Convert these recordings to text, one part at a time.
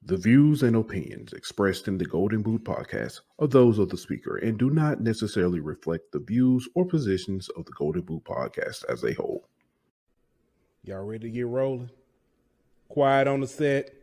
The views and opinions expressed in the Golden Boot podcast are those of the speaker and do not necessarily reflect the views or positions of the Golden Boot podcast as a whole. Y'all ready to get rolling? Quiet on the set.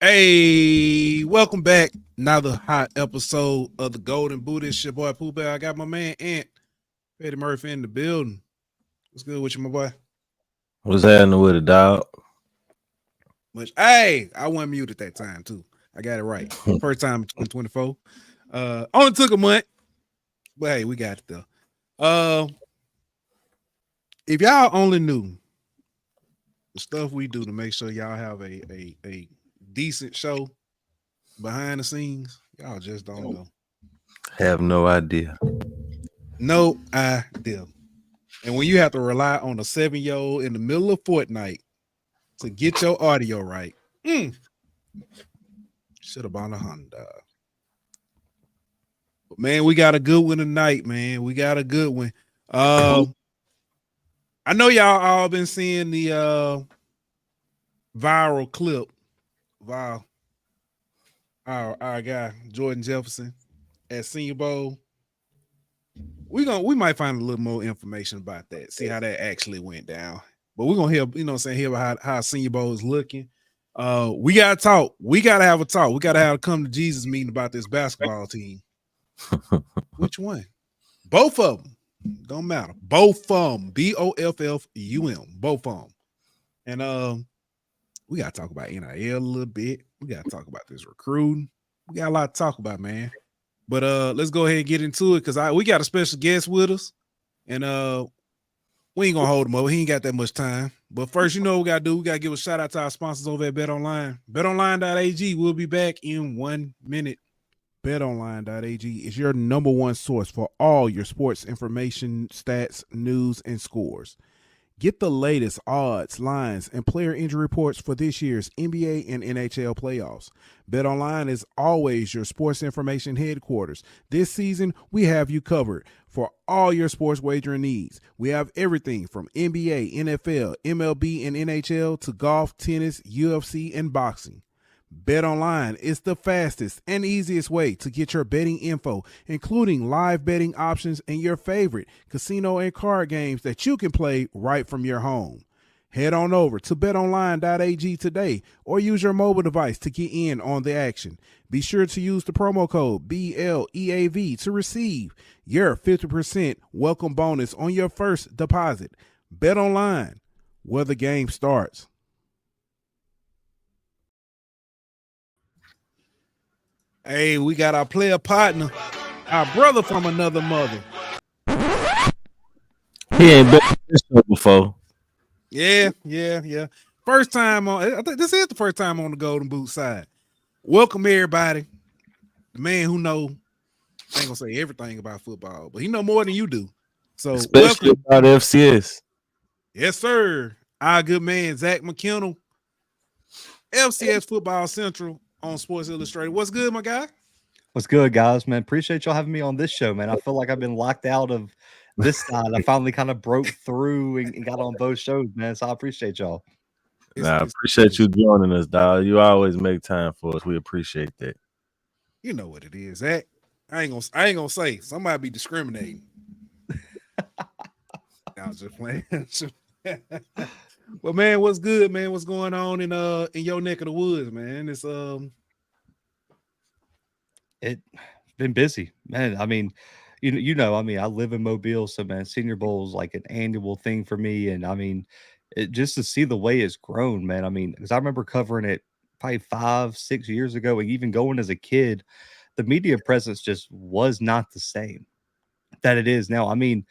Hey, welcome back. Another hot episode of the Golden Boot. It's your boy Pooh Bear. I got my man Ant Petty Murphy in the building. What's good with you, my boy? What's happening with it, dog? Hey, I wasn't muted that time too. I got it right. First time in 2024. Only took a month, but hey, we got it though. If y'all only knew the stuff we do to make sure y'all have a decent show behind the scenes, y'all just don't know. Have no idea. No idea. And when you have to rely on a 7-year-old in the middle of Fortnite to get your audio right, should have bought a Honda. But man, we got a good one tonight, man. We got a good one. I know y'all all been seeing the viral clip of our guy Jordan Jefferson at Senior Bowl. We might find a little more information about that, see how that actually went down. But we're gonna hear about how Senior Bowl is looking. We gotta talk. We gotta have a talk. We gotta have a come to Jesus meeting about this basketball team. Which one? Both of them. Don't matter. Both of them. BOFFUM. Both of them. And we gotta talk about NIL a little bit. We gotta talk about this recruiting. We got a lot to talk about, man. But let's go ahead and get into it because we got a special guest with us, and we ain't gonna hold him over. He ain't got that much time. But first, you know what we gotta do? We gotta give a shout out to our sponsors over at BetOnline. BetOnline.ag. We'll be back in 1 minute. BetOnline.ag is your number one source for all your sports information, stats, news, and scores. Get the latest odds, lines, and player injury reports for this year's NBA and NHL playoffs. BetOnline is always your sports information headquarters. This season, we have you covered for all your sports wagering needs. We have everything from NBA, NFL, MLB, and NHL to golf, tennis, UFC, and boxing. BetOnline is the fastest and easiest way to get your betting info, including live betting options and your favorite casino and card games that you can play right from your home. Head on over to betonline.ag today or use your mobile device to get in on the action. Be sure to use the promo code BLEAV to receive your 50% welcome bonus on your first deposit. BetOnline, where the game starts. Hey, we got our player partner, our brother from another mother. He ain't been on this show before. Yeah. First time on. I think this is the first time on the Golden Boot side. Welcome everybody. The man who know, I ain't gonna say everything about football, but he know more than you do. So especially about FCS. Yes, sir. Our good man Zach McKinnell, FCS Football Central on Sports Illustrated. What's good, my guy? What's good, guys, man? Appreciate y'all having me on this show, man. I feel like I've been locked out of this side. I finally kind of broke through and got on both shows, man. So I appreciate y'all. I appreciate you joining us, dog. You always make time for us. We appreciate that. You know what it is, Zach. I ain't gonna say somebody be discriminating. I was just playing. Well, man, what's good, man? What's going on in your neck of the woods, man? It's It's been busy, man. I mean, I mean, I live in Mobile, so man, Senior Bowl is like an annual thing for me. And I mean, just to see the way it's grown, man. I mean, because I remember covering it probably 5, 6 years ago, and even going as a kid, the media presence just was not the same that it is now. I mean,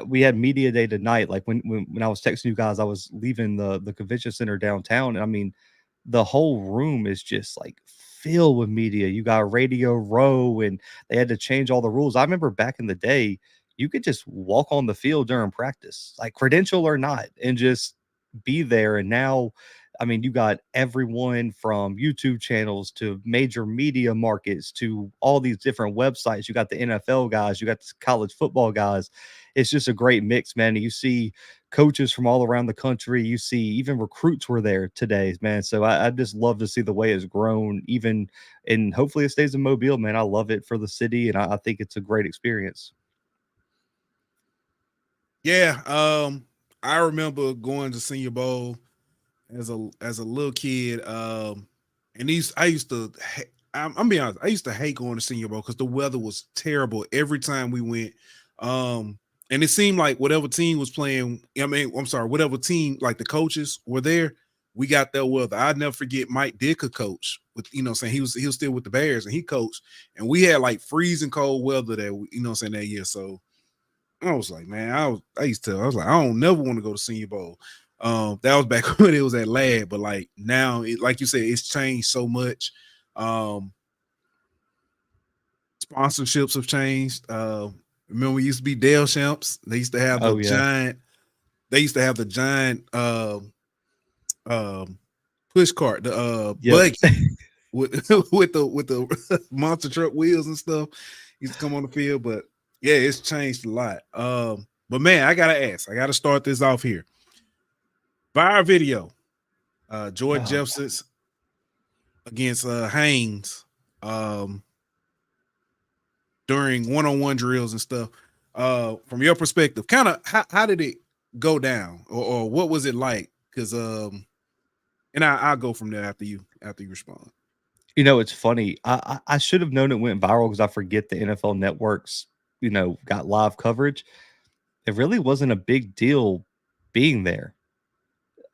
we had media day tonight. Like when I was texting you guys, I was leaving the convention center downtown, and I mean, the whole room is just like filled with media. You got Radio Row, and they had to change all the rules. I remember back in the day, you could just walk on the field during practice, like credential or not, and just be there. And now, I mean, you got everyone from YouTube channels to major media markets to all these different websites. You got the NFL guys, you got the college football guys. It's just a great mix, man. You see coaches from all around the country. You see even recruits were there today, man. So I just love to see the way it's grown, even, and hopefully it stays in Mobile, man. I love it for the city, and I think it's a great experience. yeah. I remember going to Senior Bowl as a little kid. And I used to. I'm being honest. I used to hate going to Senior Bowl because the weather was terrible every time we went. And it seemed like whatever team was playing, I mean, I'm sorry, whatever team, like the coaches were there, we got that weather. I'd never forget Mike Dicker coach with, saying he was still with the Bears and he coached, and we had like freezing cold weather that, that year. So I was like, man, I was like, I don't never want to go to Senior Bowl. That was back when it was at Lab, but like now, like you said, it's changed so much. Sponsorships have changed. Remember, we used to be Dale Champs. They used to have the giant. They used to have the giant push cart, the buggy with the monster truck wheels and stuff. Used to come on the field, but yeah, it's changed a lot. But man, I gotta start this off here. Viral video, George Jefferson against Haynes. During one-on-one drills and stuff, from your perspective, kind of how did it go down, or what was it like? Because and I'll go from there after you respond. It's funny. I should have known it went viral because I forget the NFL networks, got live coverage. It really wasn't a big deal being there.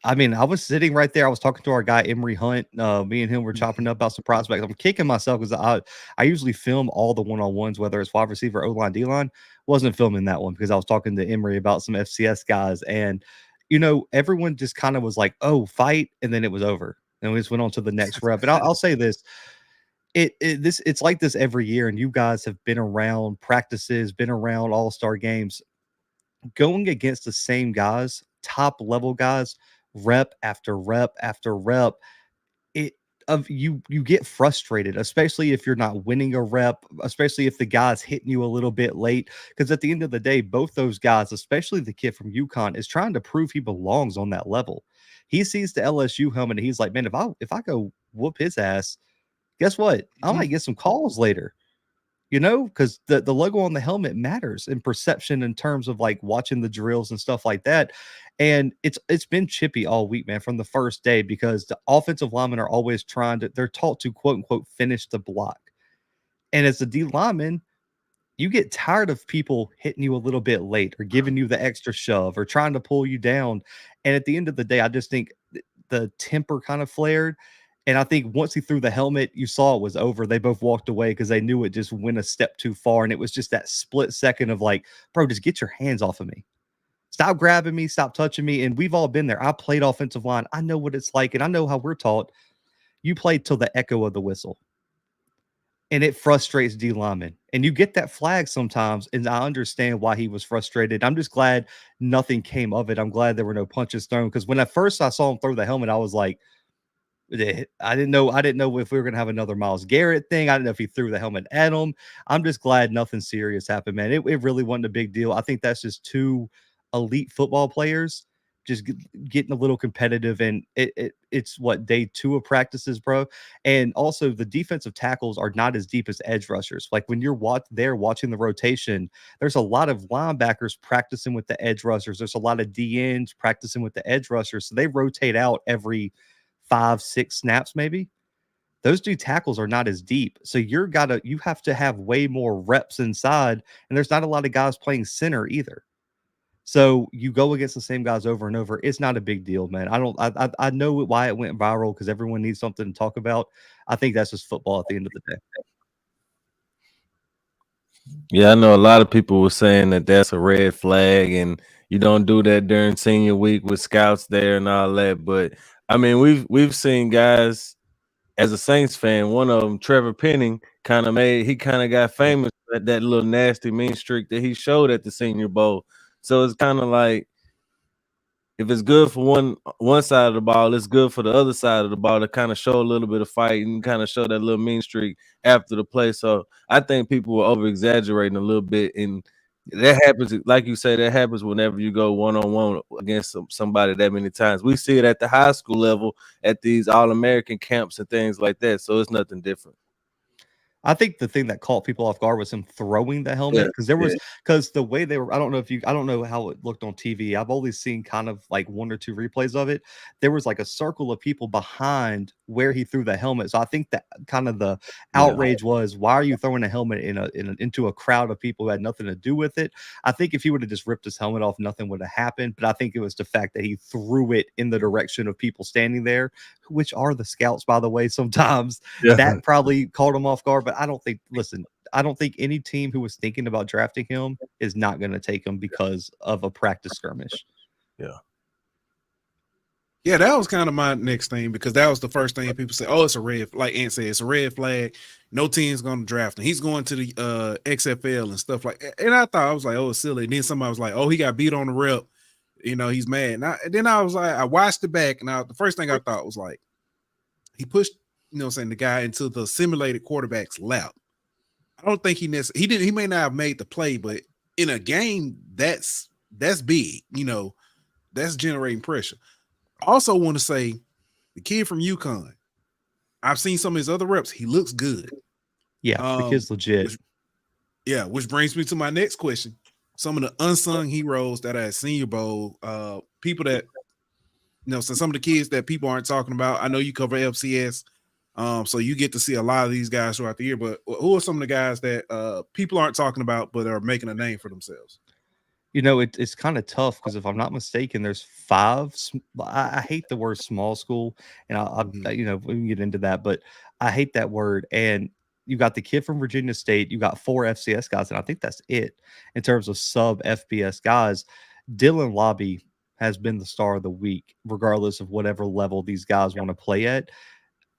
I mean, I was sitting right there. I was talking to our guy, Emery Hunt. Me and him were chopping up about some prospects. I'm kicking myself because I usually film all the one-on-ones, whether it's wide receiver, O-line, D-line. Wasn't filming that one because I was talking to Emery about some FCS guys. And, everyone just kind of was like, oh, fight. And then it was over. And we just went on to the next rep. And I'll say this. It's like this every year. And you guys have been around practices, been around all-star games. Going against the same guys, top-level guys, rep after rep after rep, you get frustrated, especially if you're not winning a rep, especially if the guy's hitting you a little bit late, because at the end of the day, both those guys, especially the kid from UConn, is trying to prove he belongs on that level. He sees the LSU helmet and he's like, man, if I go whoop his ass, guess what? I might get some calls later. Because the logo on the helmet matters in perception in terms of like watching the drills and stuff like that. And it's been chippy all week, man, from the first day, because the offensive linemen are always they're taught to quote unquote finish the block. And as a D lineman, you get tired of people hitting you a little bit late or giving you the extra shove or trying to pull you down. And at the end of the day, I just think the temper kind of flared. And I think once he threw the helmet, you saw it was over. They both walked away because they knew it just went a step too far. And it was just that split second of like, bro, just get your hands off of me. Stop grabbing me. Stop touching me. And we've all been there. I played offensive line. I know what it's like. And I know how we're taught. You play till the echo of the whistle. And it frustrates D linemen. And you get that flag sometimes. And I understand why he was frustrated. I'm just glad nothing came of it. I'm glad there were no punches thrown. Because when at first I saw him throw the helmet, I was like, I didn't know if we were going to have another Myles Garrett thing. I didn't know if he threw the helmet at him. I'm just glad nothing serious happened, man. It really wasn't a big deal. I think that's just two elite football players just getting a little competitive. And it's what, day 2 of practices, bro. And also the defensive tackles are not as deep as edge rushers. Like when you're watching the rotation, there's a lot of linebackers practicing with the edge rushers. There's a lot of DNs practicing with the edge rushers. So they rotate out every 5-6 snaps, maybe. Those two tackles are not as deep. So you have to have way more reps inside. And there's not a lot of guys playing center either. So you go against the same guys over and over. It's not a big deal, man. I know why it went viral, because everyone needs something to talk about. I think that's just football at the end of the day. Yeah, I know a lot of people were saying that that's a red flag and you don't do that during senior week with scouts there and all that. But I mean, we've seen guys, as a Saints fan, one of them, Trevor Penning, kind of got famous at that little nasty mean streak that he showed at the Senior Bowl. So it's kind of like, if it's good for one side of the ball, it's good for the other side of the ball to kind of show a little bit of fight and kind of show that little mean streak after the play. So I think people were over exaggerating a little bit, and that happens, like you say, that happens whenever you go one-on-one against somebody that many times. We see it at the high school level at these All-American camps and things like that. So it's nothing different. I think the thing that caught people off guard was him throwing the helmet, because the way they were, I don't know how it looked on TV. I've only seen kind of like 1 or 2 replays of it. There was like a circle of people behind where he threw the helmet. So I think that kind of the outrage was, why are you throwing a helmet into a crowd of people who had nothing to do with it? I think if he would have just ripped his helmet off, nothing would have happened. But I think it was the fact that he threw it in the direction of people standing there, which are the scouts, by the way, sometimes. That probably caught him off guard. But I don't think any team who was thinking about drafting him is not going to take him because of a practice skirmish. Yeah, that was kind of my next thing, because that was the first thing people say, oh, it's a red, like Ant said, it's a red flag. No team's going to draft him. He's going to the XFL and stuff like that. And I was like, oh, it's silly. And then somebody was like, oh, he got beat on the rep. He's mad. And then I was like, I watched it back, and the first thing I thought was like, he pushed, the guy into the simulated quarterback's lap. I don't think he may not have made the play, but in a game, that's big. That's generating pressure. I also want to say, the kid from UConn, I've seen some of his other reps. He looks good. Yeah, the kid's legit. Which brings me to my next question. Some of the unsung heroes that are at Senior Bowl, people that, so some of the kids that people aren't talking about. I know you cover FCS, so you get to see a lot of these guys throughout the year. But who are some of the guys that people aren't talking about but are making a name for themselves? It's kind of tough, because if I'm not mistaken, there's 5. I hate the word small school, and we can get into that, but I hate that word. And you got the kid from Virginia State, you got 4 FCS guys, and I think that's it in terms of sub FBS guys. Dylan Lobby has been the star of the week, regardless of whatever level these guys want to play at.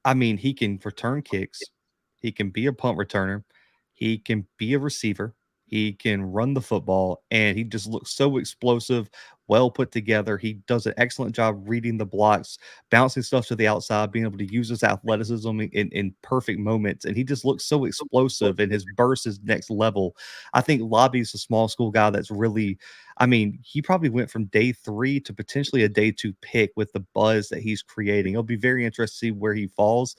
I mean, he can return kicks, he can be a punt returner, he can be a receiver. He can run the football, and he just looks so explosive, well put together. He does an excellent job reading the blocks, bouncing stuff to the outside, being able to use his athleticism in perfect moments. And he just looks so explosive, and his burst is next level. I think Lobby's a small school guy that's really, he probably went from day 3 to potentially a day 2 pick with the buzz that he's creating. It'll be very interesting to see where he falls.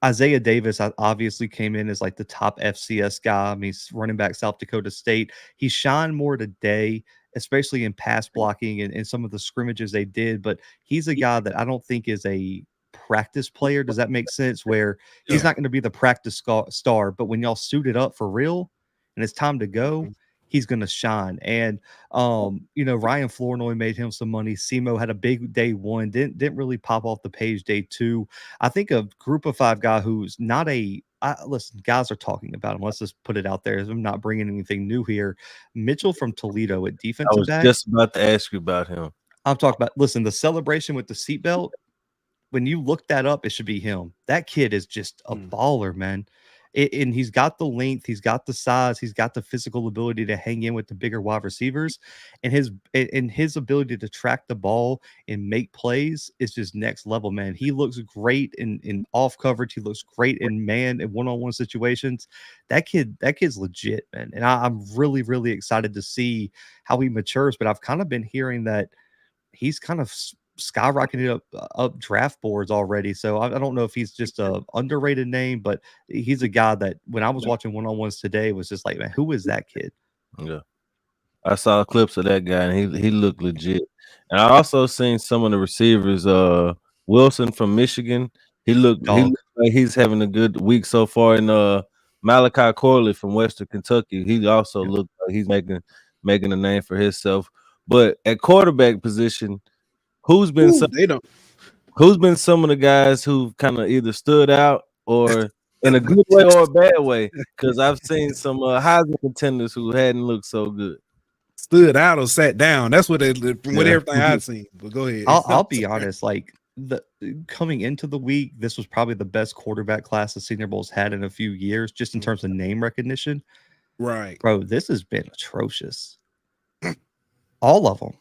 Isaiah Davis obviously came in as like the top FCS guy. He's running back, South Dakota State. He shined more today, especially in pass blocking and some of the scrimmages they did. But he's a guy that I don't think is a practice player. Does that make sense? Where he's not going to be the practice star, but when y'all suit it up for real and it's time to go, he's going to shine. And Ryan Flournoy made him some money. Semo had a big day 1, didn't really pop off the page day 2. I think a group of 5 guy who's not listen, guys are talking about him. Let's just put it out there. I'm not bringing anything new here. Mitchell from Toledo at defensive back. I was just about to ask you about him. I'm talking about, listen, the celebration with the seatbelt, when you look that up, it should be him. That kid is just a baller, man. And he's got the length, he's got the size, he's got the physical ability to hang in with the bigger wide receivers, and his ability to track the ball and make plays is just next level, man. He looks great in off coverage. He looks great in man and one-on-one situations. That kid's legit, man. And I'm really, really excited to see how he matures. But I've kind of been hearing that he's kind of skyrocketed up draft boards already. So I don't know if he's just a underrated name, but he's a guy that when I was watching one-on-ones today, was just like, man, who is that kid? Yeah. I saw clips of that guy, and he looked legit. And I also seen some of the receivers. Wilson from Michigan, he looked like he's having a good week so far. And Malachi Corley from Western Kentucky, he also looked like he's making a name for himself. But at quarterback position, who's been some of the guys who kind of either stood out or in a good way or a bad way? Because I've seen some Heisman contenders who hadn't looked so good. Stood out or sat down. That's what with everything I've seen. But go ahead. I'll be honest. Like coming into the week, this was probably the best quarterback class the Senior Bowl's had in a few years, just in terms of name recognition. Right, bro. This has been atrocious. All of them.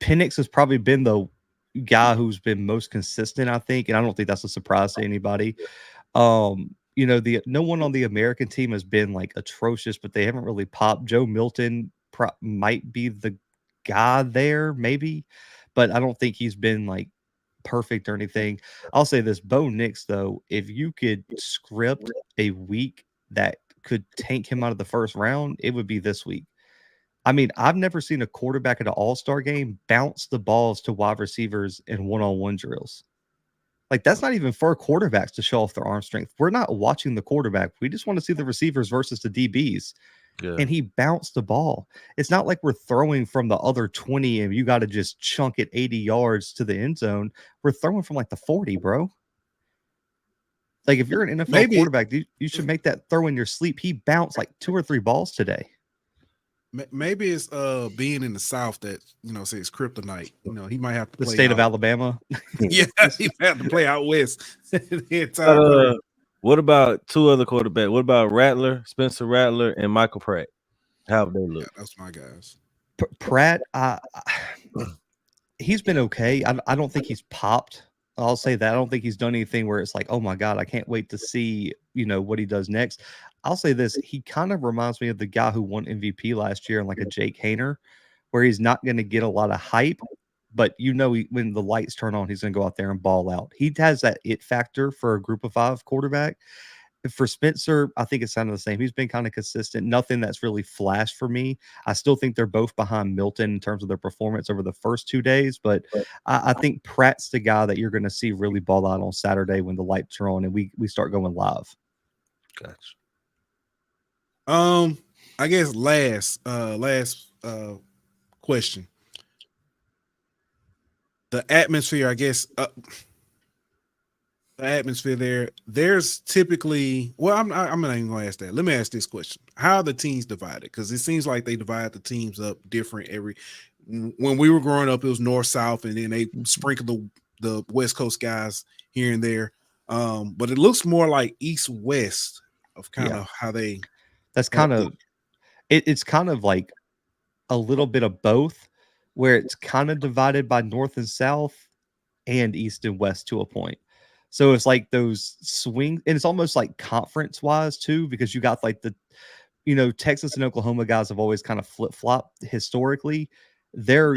Penix has probably been the guy who's been most consistent, I think, and I don't think that's a surprise to anybody. No one on the American team has been like atrocious, but they haven't really popped. Joe Milton might be the guy there, maybe, but I don't think he's been like perfect or anything. I'll say this: Bo Nix, though, if you could script a week that could tank him out of the first round, it would be this week. I mean, I've never seen a quarterback at an all-star game bounce the balls to wide receivers in one-on-one drills. Like, that's not even for quarterbacks to show off their arm strength. We're not watching the quarterback. We just want to see the receivers versus the DBs. Yeah. And he bounced the ball. It's not like we're throwing from the other 20 and you got to just chunk it 80 yards to the end zone. We're throwing from like the 40, bro. Like, if you're an NFL quarterback, you should make that throw in your sleep. He bounced like 2 or 3 balls today. Maybe it's being in the South that, say it's kryptonite. He might have to play the state of Alabama. Yeah, he might have to play out west. What about 2 other quarterbacks? What about Rattler, Spencer Rattler, and Michael Pratt? How have they look? Yeah, that's my guys. Pratt, he's been okay. I don't think he's popped. I'll say that. I don't think he's done anything where it's like, oh my God, I can't wait to see, what he does next. I'll say this. He kind of reminds me of the guy who won MVP last year, and like a Jake Haener, where he's not going to get a lot of hype, but when the lights turn on, he's going to go out there and ball out. He has that it factor for a group of 5 quarterback. For Spencer, I think it's kind of the same. He's been kind of consistent. Nothing that's really flashed for me. I still think they're both behind Milton in terms of their performance over the first 2 days, but I think Pratt's the guy that you're going to see really ball out on Saturday when the lights are on and we start going live. Gotcha. I guess last question. The atmosphere, I guess, the atmosphere there's typically, well, I'm not even going to ask that. Let me ask this question. How are the teams divided? Because it seems like they divide the teams up different when we were growing up, it was north, south, and then they sprinkle the West Coast guys here and there. But it looks more like east, west of kind of how they. That's kind of, it's kind of like a little bit of both, where it's kind of divided by north and south and east and west to a point. So it's like those swings, and it's almost like conference wise too, because you got like the, Texas and Oklahoma guys have always kind of flip-flopped historically. They're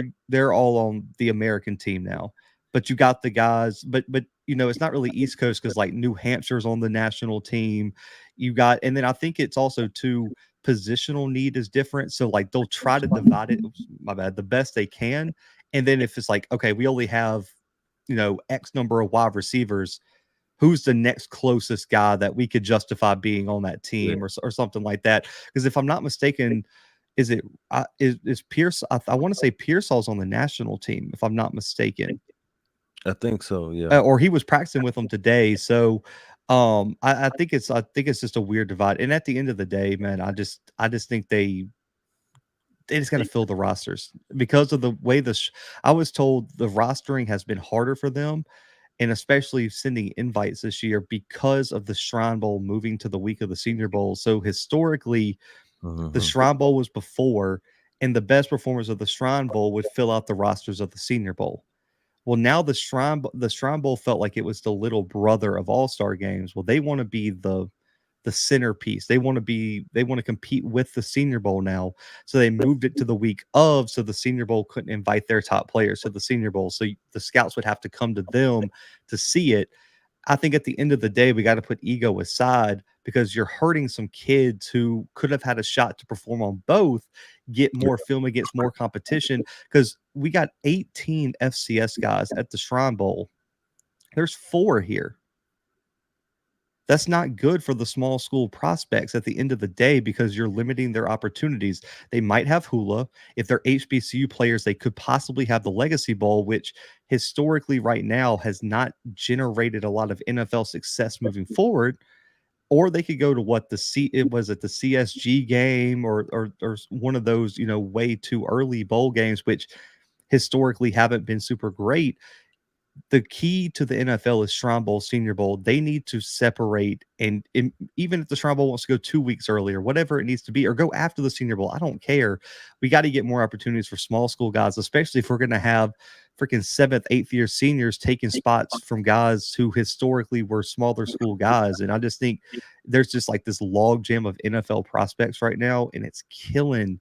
all on the American team now, but you got the guys, but it's not really East Coast because like New Hampshire's on the national team. And then I think it's also too, positional need is different. So like they'll try to divide it, the best they can. And then if it's like, okay, we only have, X number of wide receivers, who's the next closest guy that we could justify being on that team or something like that? Because if I'm not mistaken, is Pierce? I want to say Pearsall's on the national team, if I'm not mistaken. I think so, yeah. Or he was practicing with them today. So I think it's just a weird divide. And at the end of the day, man, I just think they just got to fill the rosters because of the way I was told the rostering has been harder for them, and especially sending invites this year because of the Shrine Bowl moving to the week of the Senior Bowl. So historically, the Shrine Bowl was before, and the best performers of the Shrine Bowl would fill out the rosters of the Senior Bowl. Well, now the Shrine Bowl felt like it was the little brother of all-star games. Well, they want to be the the centerpiece. They want to compete with the Senior Bowl now. So they moved it to the week of, so the Senior Bowl couldn't invite their top players to the Senior Bowl. So the scouts would have to come to them to see it. I think at the end of the day, we got to put ego aside, because you're hurting some kids who could have had a shot to perform on both, get more film against more competition, because we got 18 FCS guys at the Shrine Bowl. There's 4 here. That's not good for the small school prospects at the end of the day, because you're limiting their opportunities. They might have hula. If they're HBCU players, they could possibly have the Legacy Bowl, which historically right now has not generated a lot of NFL success moving forward. Or they could go to what the CSG game or one of those, way too early bowl games, which historically haven't been super great. The key to the NFL is Shrine Bowl, Senior Bowl. They need to separate, and even if the Shrine Bowl wants to go 2 weeks earlier, whatever it needs to be, or go after the Senior Bowl, I don't care. We got to get more opportunities for small school guys, especially if we're going to have freaking 7th, 8th year seniors taking spots from guys who historically were smaller school guys. And I just think there's just like this log jam of NFL prospects right now, and it's killing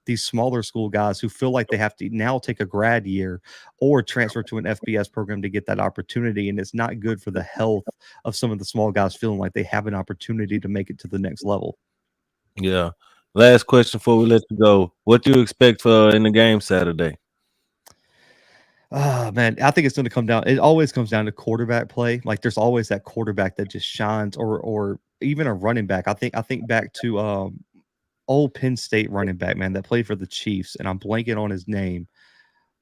these smaller school guys who feel like they have to now take a grad year or transfer to an FBS program to get that opportunity. And it's not good for the health of some of the small guys feeling like they have an opportunity to make it to the next level. Yeah. Last question before we let you go. What do you expect for in the game Saturday? Man, I think it's going to come down. It always comes down to quarterback play. Like there's always that quarterback that just shines, or even a running back. I think back to old Penn State running back, man, that played for the Chiefs, and I'm blanking on his name.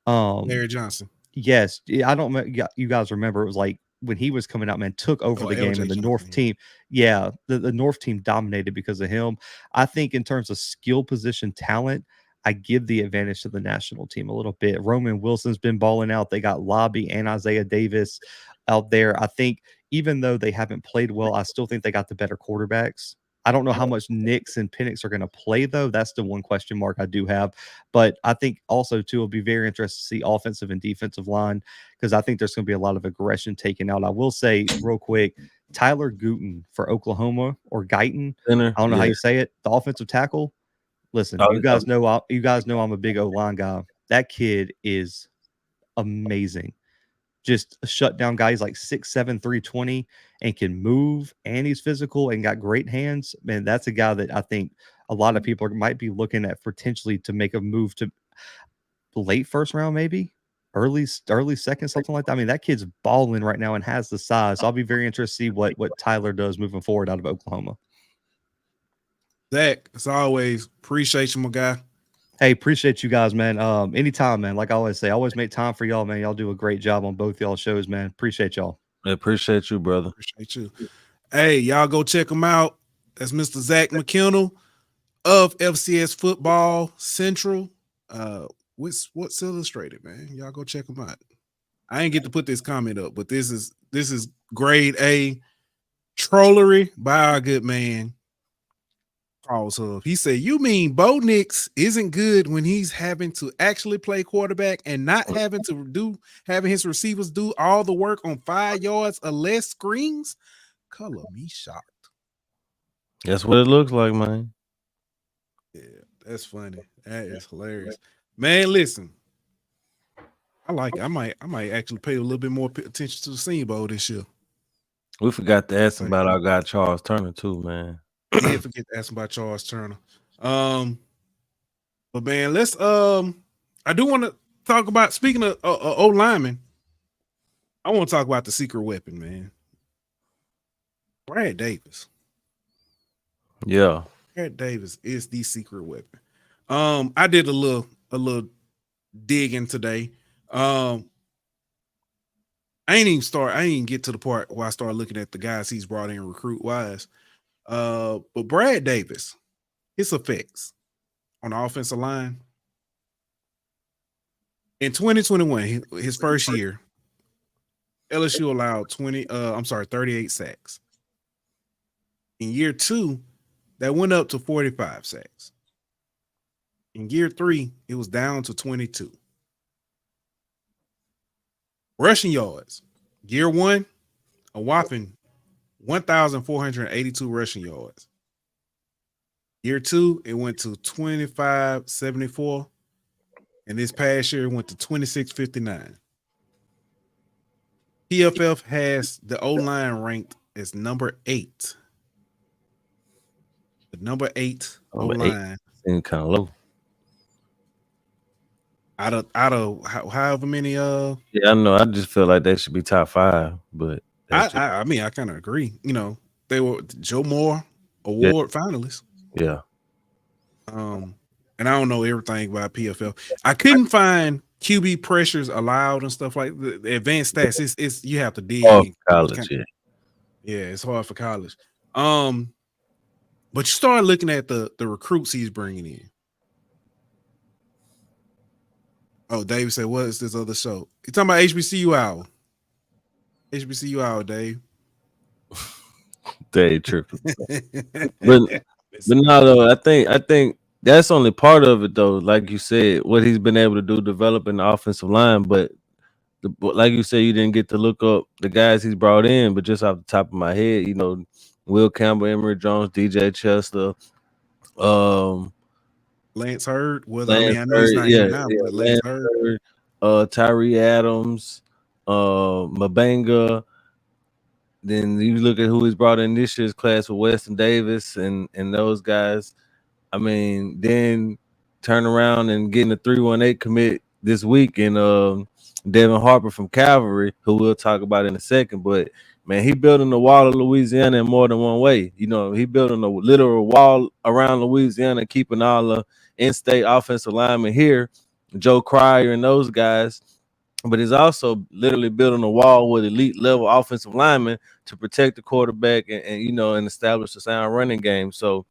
Larry Johnson. Yes, I don't know. You guys remember? It was like when he was coming out, man, took over the game, and the North team. Yeah, the North team dominated because of him. I think in terms of skill position talent, I give the advantage to the national team a little bit. Roman Wilson's been balling out. They got Lobby and Isaiah Davis out there. I think even though they haven't played well, I still think they got the better quarterbacks. I don't know how much Nix and Penix are going to play, though. That's the one question mark I do have. But I think also, too, it'll be very interesting to see offensive and defensive line, because I think there's going to be a lot of aggression taken out. I will say real quick, Tyler Gooten for Oklahoma, or Guyton, Center, I don't know how you say it, the offensive tackle. Listen, you guys know I'm a big O-line guy. That kid is amazing. Just a shutdown guy. He's like 6'7", 320, and can move, and he's physical and got great hands. Man, that's a guy that I think a lot of people might be looking at potentially to make a move to late first round, maybe early second, something like that. I mean, that kid's balling right now and has the size. So I'll be very interested to see what Tyler does moving forward out of Oklahoma. Zach, as always, appreciate you, my guy. Hey, appreciate you guys, man. Anytime, man. Like I always say, I always make time for y'all, man. Y'all do a great job on both y'all shows, man. Appreciate y'all. I appreciate you, brother. Appreciate you. Hey, y'all go check him out. That's Mr. Zach McKinnell of FCS Football Central. What's Illustrated, man. Y'all go check him out. I ain't get to put this comment up, but this is grade A trollery by our good man. He said, "You mean Bo Nix isn't good when he's having to actually play quarterback and not having his receivers do all the work on 5 yards or less screens? Color me shocked." That's what it looks like, man. Yeah, that's funny. That is hilarious, man. Listen, I like it. I might actually pay a little bit more attention to the Senior Bowl this year. We forgot to ask about our guy Charles Turner too, man. Did forget to ask about Charles Turner. But man, let's I do want to talk about, speaking of O lineman, I want to talk about the secret weapon, man. Brad Davis. Yeah. Brad Davis is the secret weapon. I did a little digging today. I ain't even get to the part where I started looking at the guys he's brought in recruit wise. But Brad Davis, his effects on the offensive line in 2021, his first year, LSU allowed 38 sacks. In year 2, that went up to 45 sacks. In year 3, it was down to 22. Rushing yards, year 1, a whopping 1,482 rushing yards. Year 2, it went to 2,574. And this past year, it went to 2,659. PFF has the O-line ranked as number 8. The number 8 O-line. Seems kind of low. Out of however many Yeah, I know. I just feel like they should be top 5, but I mean I kind of agree. You know, they were Joe Moore Award finalists. Yeah. And I don't know everything about PFL. I couldn't find QB pressures allowed and stuff like the advanced stats. It's you have to dig. College, yeah, it's hard for college. But you start looking at the recruits he's bringing in. Oh, Dave said, what is this other show? You talking about HBCU Hour? HBCU Hour, Dave. Dave tripping. but no, though, I think that's only part of it, though. Like you said, what he's been able to do, developing the offensive line. But like you said, you didn't get to look up the guys he's brought in. But just off the top of my head, you know, Will Campbell, Emory Jones, DJ Chester, Lance Hurd. Well, Lance I know he's not here now, but Lance Hurd. Tyree Adams, Mabanga. Then you look at who he's brought in this year's class with Weston Davis and those guys. I mean, then turn around and getting a 318 commit this week and Devin Harper from Calvary, who we'll talk about in a second. But man, he building the wall of Louisiana in more than one way. You know, he building a literal wall around Louisiana, keeping all the in-state offensive linemen here, Joe Cryer and those guys. But he's also literally building a wall with elite level offensive linemen to protect the quarterback and you know, and establish a sound running game. So,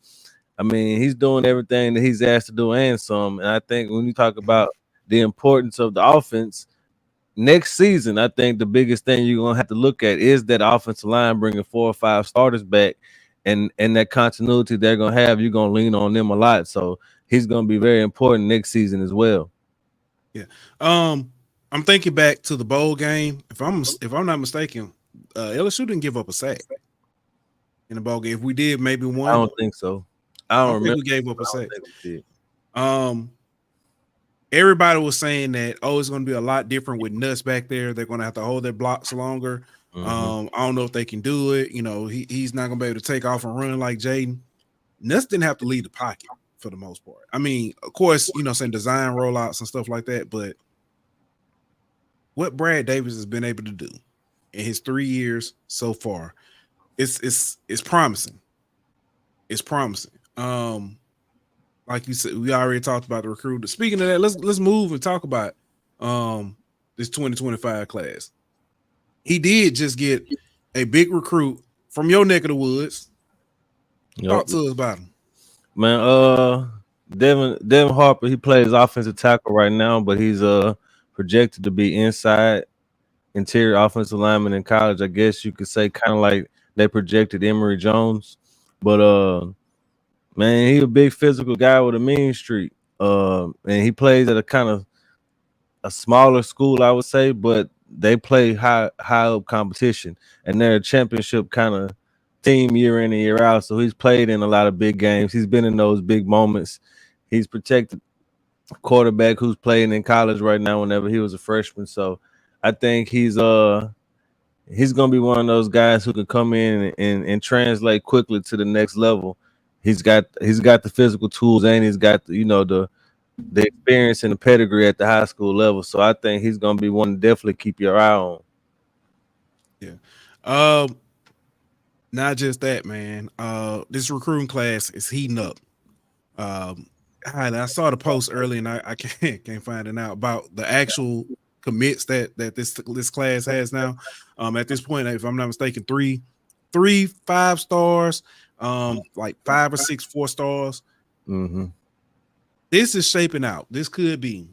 I mean, he's doing everything that he's asked to do and some. And I think when you talk about the importance of the offense next season, I think the biggest thing you're going to have to look at is that offensive line bringing 4 or 5 starters back and that continuity they're going to have. You're going to lean on them a lot. So he's going to be very important next season as well. Yeah. I'm thinking back to the bowl game. If I'm not mistaken, LSU didn't give up a sack in the bowl game. If we did, maybe one. I don't think so. I don't remember. Think we gave up a sack. Everybody was saying that, it's going to be a lot different with Nuts back there. They're going to have to hold their blocks longer. I don't know if they can do it. You know, he's not going to be able to take off and run like Jaden. Nuts didn't have to lead the pocket for the most part. I mean, of course, you know, saying design rollouts and stuff like that, but what Brad Davis has been able to do in his 3 years so far, it's promising. It's promising. Like you said, we already talked about the recruit. Speaking of that, let's move and talk about this 2025 class. He did just get a big recruit from your neck of the woods. Yep. Talk to us about him. Man, Devin Harper, he plays offensive tackle right now, but he's projected to be interior offensive lineman in college. I guess you could say kind of like they projected Emory Jones. But man, he's a big physical guy with a mean streak. And he plays at a kind of a smaller school, I would say, but they play high up competition, and they're a championship kind of team year in and year out. So he's played in a lot of big games. He's been in those big moments. He's protected quarterback who's playing in college right now whenever he was a freshman. So I think he's gonna be one of those guys who can come in and translate quickly to the next level. He's got the physical tools and he's got the experience and the pedigree at the high school level. So I think he's gonna be one to definitely keep your eye on. Yeah. Not just that, man. This recruiting class is heating up. I saw the post early, and I can't find it out about the actual commits that this class has now. At this point, if I'm not mistaken, three 5 stars, like 5 or 6 4 stars. Mm-hmm. This is shaping out. This could be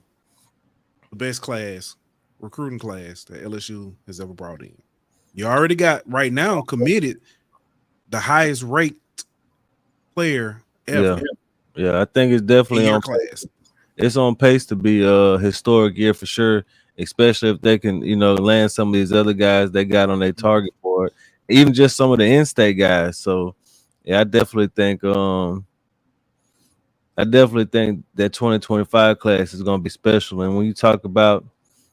the best recruiting class that LSU has ever brought in. You already got right now committed the highest ranked player ever. Yeah, I think it's definitely on class. It's on pace to be a historic year for sure, especially if they can, land some of these other guys they got on their target board. even just some of the in-state guys. So yeah, I definitely think that 2025 class is going to be special. And when you talk about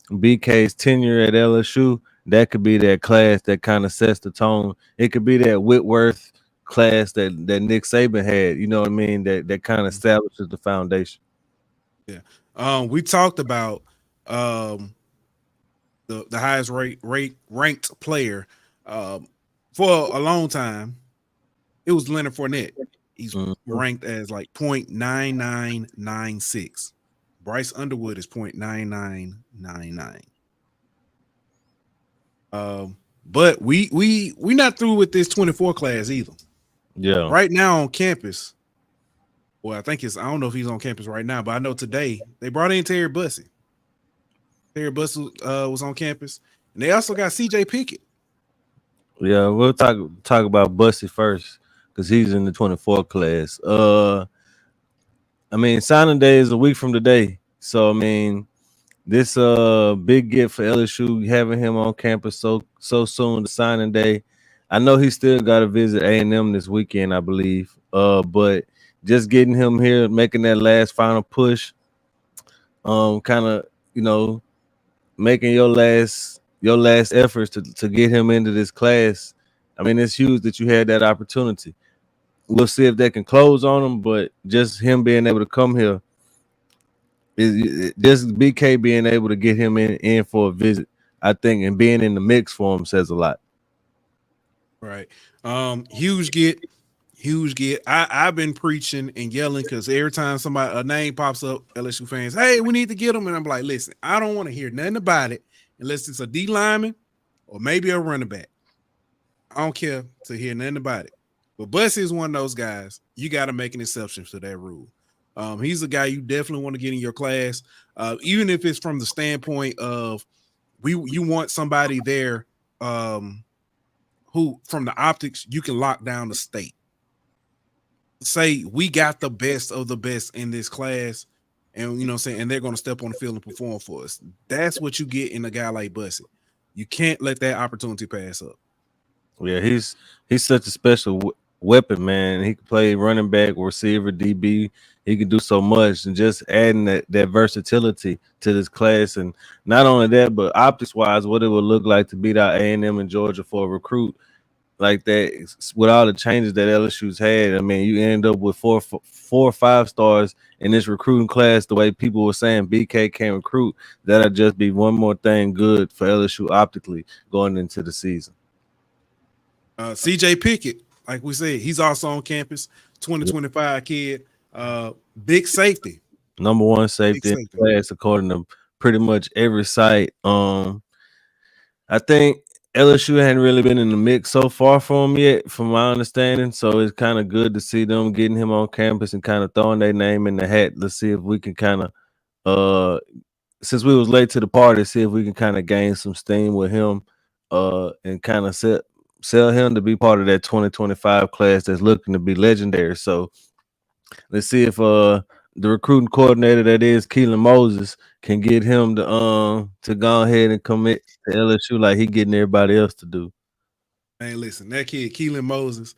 BK's tenure at LSU, that could be that class that kind of sets the tone. It could be that Whitworth class that Nick Saban had. You know what I mean? That kind of establishes the foundation. Yeah. We talked about the highest ranked player for a long time. It was Leonard Fournette. He's ranked as like 0.9996. Bryce Underwood is 0.9999. But we not through with this 24 class either. Yeah. Right now on campus. Well, I don't know if he's on campus right now, but I know today they brought in Terry Bussey. Terry Bussey was on campus, and they also got CJ Pickett. Yeah, we'll talk about Bussey first because he's in the 24 class. I mean, signing day is a week from today, so I mean, this big get for LSU having him on campus so soon. The signing day, I know he still got to visit A&M this weekend, I believe. But just getting him here, making that last final push, kind of making your last efforts to get him into this class. I mean, it's huge that you had that opportunity. We'll see if they can close on him, but just him being able to come here, just BK being able to get him in for a visit, I think, and being in the mix for him says a lot. Right. Huge get. I've been preaching and yelling because every time a name pops up, LSU fans, hey, we need to get him. And I'm like, listen, I don't want to hear nothing about it unless it's a D lineman or maybe a running back. I don't care to hear nothing about it. But Bussey is one of those guys. You got to make an exception to that rule. He's a guy you definitely want to get in your class, even if it's from the standpoint of you want somebody there who, from the optics, you can lock down the state. Say we got the best of the best in this class, and you know what I'm saying, and they're going to step on the field and perform for us. That's what you get in a guy like Bussey. You can't let that opportunity pass up. Yeah, he's such a special weapon, man. He can play running back, receiver, DB. He can do so much, and just adding that versatility to this class, and not only that, but optics wise, what it would look like to beat out A&M and Georgia for a recruit like that, with all the changes that LSU's had. I mean, you end up with four or 5 stars in this recruiting class. The way people were saying BK can't recruit, that'll just be one more thing good for LSU optically going into the season. CJ Pickett, like we said, he's also on campus. 2025 kid, big safety, number 1 safety in the class according to pretty much every site. I think LSU hadn't really been in the mix so far for him yet, from my understanding. So it's kind of good to see them getting him on campus and kind of throwing their name in the hat. Let's see if we can kind of, since we was late to the party, see if we can kind of gain some steam with him, and kind of sell him to be part of that 2025 class that's looking to be legendary. So let's see if the recruiting coordinator that is Keylan Moses can get him to go ahead and commit to LSU like he getting everybody else to do. Man, listen, that kid Keylan Moses,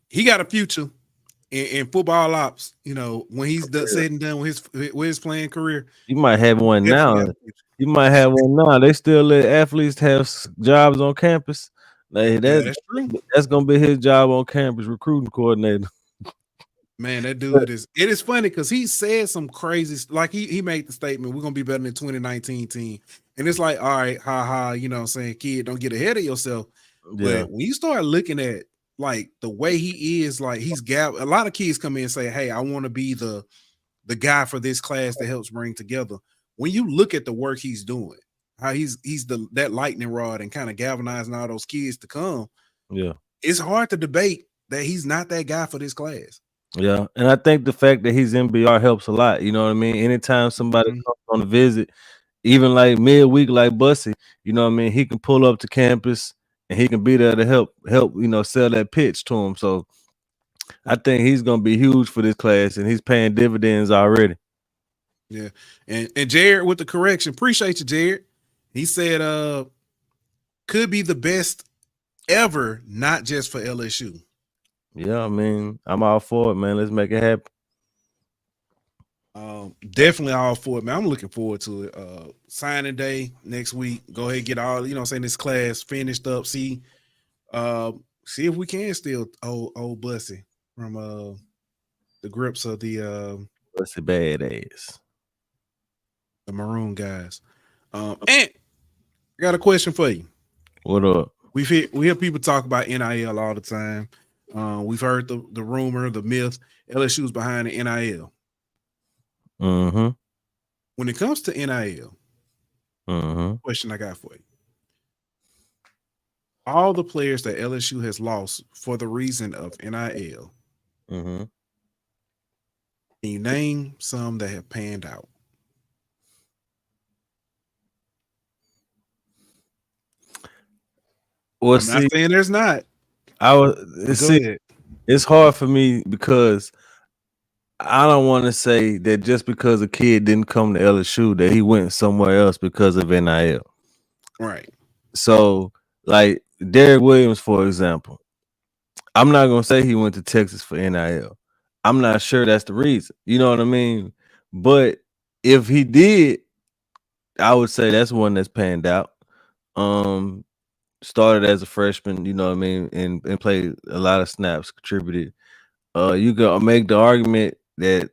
he got a future in football ops. You know, when he's said and done with his playing career, you might have one now. You might have one now. They still let athletes have jobs on campus. Like, that's true. That's gonna be his job on campus, recruiting coordinator. Man, that dude is. It is funny because he said some crazy, like he made the statement, we're gonna be better than 2019 team, and it's like, all right, ha, you know what I'm saying, kid, don't get ahead of yourself. Yeah. But when you start looking at like the way he is, like a lot of kids come in and say, hey, I want to be the guy for this class that helps bring together. When you look at the work he's doing, how he's that lightning rod and kind of galvanizing all those kids to come. Yeah, it's hard to debate that he's not that guy for this class. Yeah, and I think the fact that he's MBR helps a lot. You know what I mean? Anytime somebody comes on a visit, even like midweek, like Bussey, you know what I mean, he can pull up to campus and he can be there to help, sell that pitch to him. So I think he's gonna be huge for this class, and he's paying dividends already. Yeah, and Jared with the correction, appreciate you, Jared. He said, could be the best ever, not just for LSU. Yeah, I mean, I'm all for it, man. Let's make it happen. Definitely all for it, man. I'm looking forward to it. Signing day next week. Go ahead, get all this class finished up. See if we can steal old Bussy from the grips of the That's a badass. the maroon guys. And I got a question for you. What up? We hear people talk about NIL all the time. We've heard the rumor, the myth. LSU's behind the NIL. Mm-hmm. When it comes to NIL, Mm-hmm. question I got for you. All the players that LSU has lost for the reason of NIL, Mm-hmm. can you name some that have panned out? Well, I'm not saying there's not. Go ahead. It's hard for me because I don't want to say that just because a kid didn't come to LSU that he went somewhere else because of NIL. Right. So, like Derek Williams, for example, I'm not gonna say he went to Texas for NIL. I'm not sure that's the reason. You know what I mean? But if he did, I would say that's one that's panned out. Started as a freshman, you know what I mean, and played a lot of snaps, contributed. You can make the argument that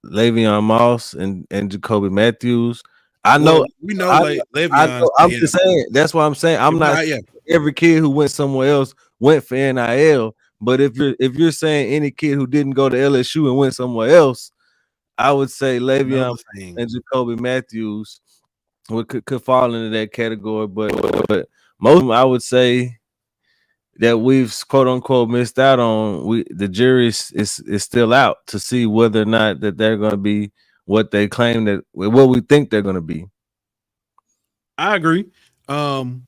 Le'Veon Moss and Jacoby Matthews. We know Le'Veon. I'm just saying. That's what I'm saying. I'm not every kid who went somewhere else went for NIL. But if you're saying any kid who didn't go to LSU and went somewhere else, I would say Le'Veon and Jacoby Matthews could fall into that category. But most of them, I would say that we've quote unquote missed out on. The jury is still out to see whether or not that they're going to be what they claim that what we think they're going to be. I agree. When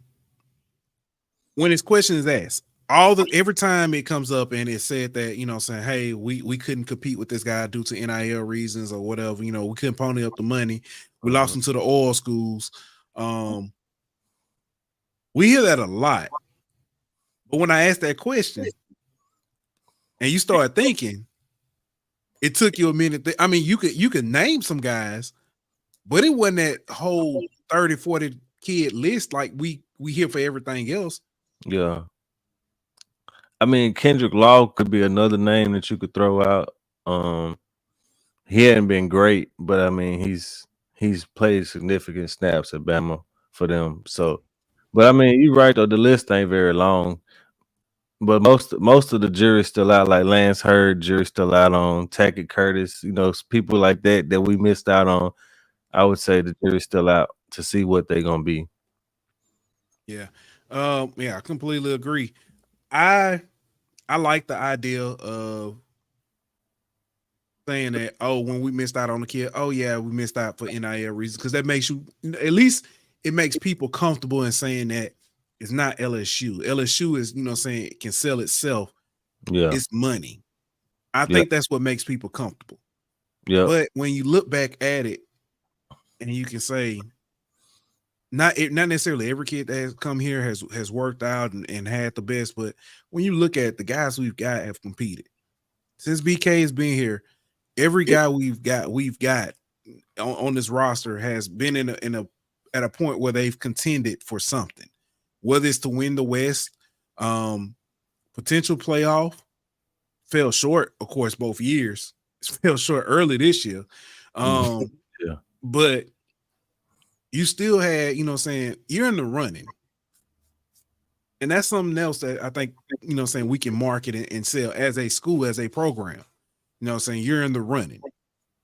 this question is asked, every time it comes up and it's said that saying, hey, we couldn't compete with this guy due to NIL reasons or whatever. We couldn't pony up the money. We lost him to the oil schools. We hear that a lot. But when I asked that question and you start thinking, it took you a minute. I mean, you could name some guys, but it wasn't that whole 30, 40 kid list like we hear for everything else. Yeah. I mean, Kendrick Law could be another name that you could throw out. He hadn't been great, but I mean, he's played significant snaps at Bama for them. So, but I mean, you're right though. The list ain't very long. But most of the jury's still out, like Lance Hurd, jury's still out on Tackett Curtis, people like that we missed out on. I would say the jury's still out to see what they're gonna be. Yeah. I completely agree. I like the idea of saying that, when we missed out on the kid, we missed out for NIL reasons, because that makes you, at least it makes people comfortable in saying that it's not LSU. LSU is, saying it can sell itself. Yeah. It's money. I think that's what makes people comfortable. Yeah. But when you look back at it and you can say, not necessarily every kid that has come here has worked out and had the best, but when you look at the guys we've got have competed. Since BK has been here, every guy we've got on this roster has been at a point where they've contended for something, whether it's to win the West, potential playoff. Fell short, of course, both years. Fell short early this year. But you still had, you're in the running. And that's something else that I think, we can market and sell as a school, as a program. You're in the running.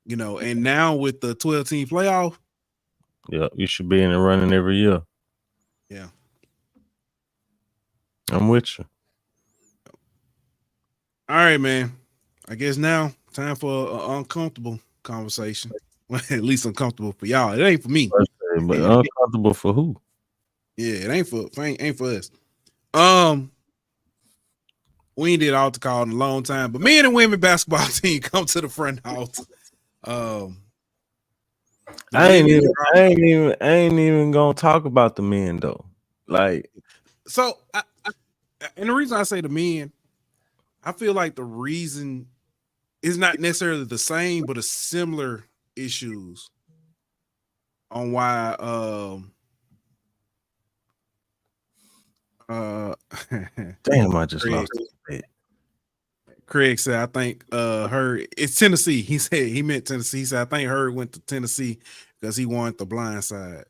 And now with the 12-team playoff. Yeah, you should be in the running every year. Yeah. I'm with you. All right, man. I guess now time for an uncomfortable conversation. Well, at least uncomfortable for y'all. It ain't for me. But uncomfortable for who? Yeah, it ain't for us. We ain't did altar call in a long time, but men and women basketball team come to the front house. I ain't even gonna talk about the men though. Like, so And the reason I say the men, I feel like the reason is not necessarily the same, but a similar issues on why Damn, I just Craig, lost it. Craig said, I think Hurd, it's Tennessee. He said he meant Tennessee. He said, I think Hurd went to Tennessee because he wanted the blind side.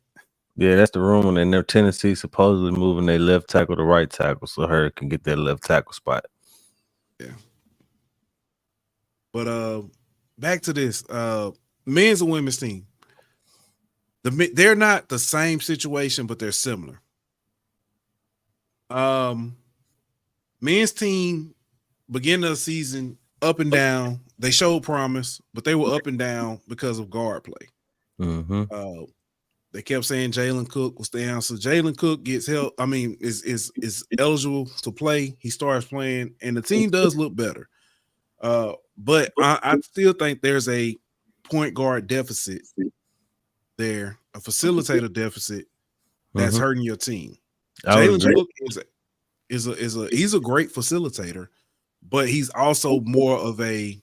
Yeah, that's the rumor. And they're Tennessee supposedly moving their left tackle to right tackle so Hurd can get that left tackle spot. Yeah. But back to this. Men's and women's team. They're not the same situation, but they're similar. Men's team beginning of the season up and down. They showed promise, but they were up and down because of guard play. Mm-hmm. They kept saying Jalen Cook was down, so Jalen Cook gets help. I mean, is eligible to play. He starts playing, and the team does look better. But I still think there's a point guard deficit there, a facilitator deficit that's hurting your team. Jalen Cook he's a great facilitator, but he's also more of a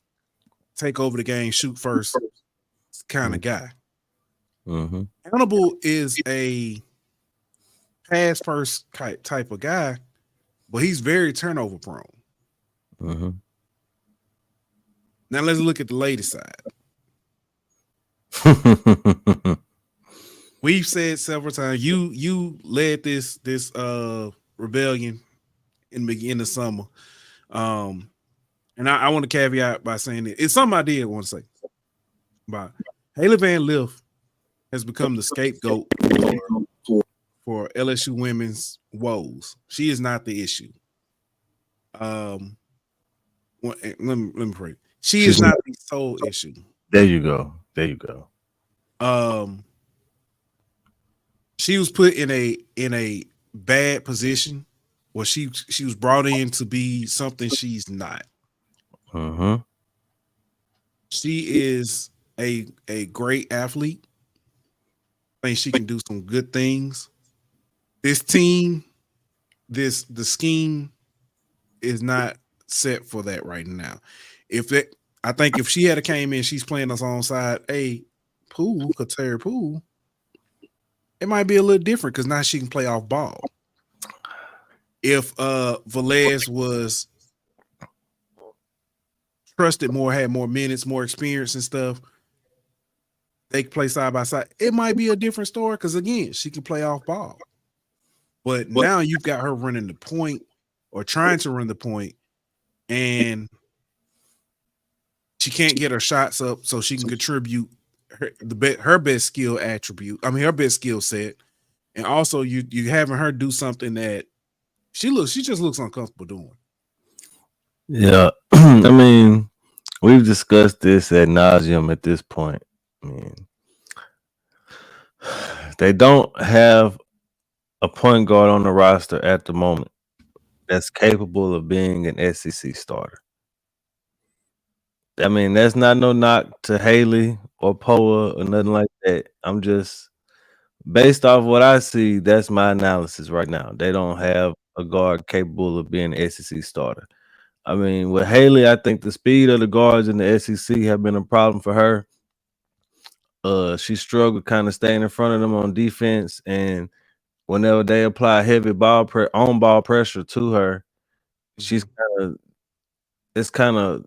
take over the game, shoot first kind of guy. Mm-hmm. Hannibal is a pass first type of guy, but he's very turnover prone. Mm-hmm. Now let's look at the ladies' side. We've said several times you led this rebellion in the beginning of summer. And I want to caveat by saying it's something I did want to say. But Haley Van Lith has become the scapegoat for LSU women's woes. She is not the issue. Let me pray. She's is not the sole issue. There you go. She was put in a bad position where she was brought in to be something she's not. Mm-hmm. She is a great athlete. I think she can do some good things. This team, the scheme is not set for that right now. I think if she had came in, she's playing us on side A, Kateri Poole, it might be a little different because now she can play off ball. If Velez was trusted more, had more minutes, more experience and stuff, they can play side by side. It might be a different story because, again, she can play off ball. But now you've got her running the point or trying to run the point, and she can't get her shots up so she can contribute her best skill attribute. I mean, her best skill set. And also you having her do something that she just looks uncomfortable doing. Yeah. I mean, we've discussed this ad nauseum at this point. I mean, they don't have a point guard on the roster at the moment that's capable of being an SEC starter. I mean, that's not no knock to Haley or Poa or nothing like that. I'm just based off what I see, that's my analysis right now. They don't have a guard capable of being an SEC starter. I mean, with Haley, I think the speed of the guards in the SEC have been a problem for her. She struggled kind of staying in front of them on defense, and whenever they apply heavy on ball pressure to her, it's kind of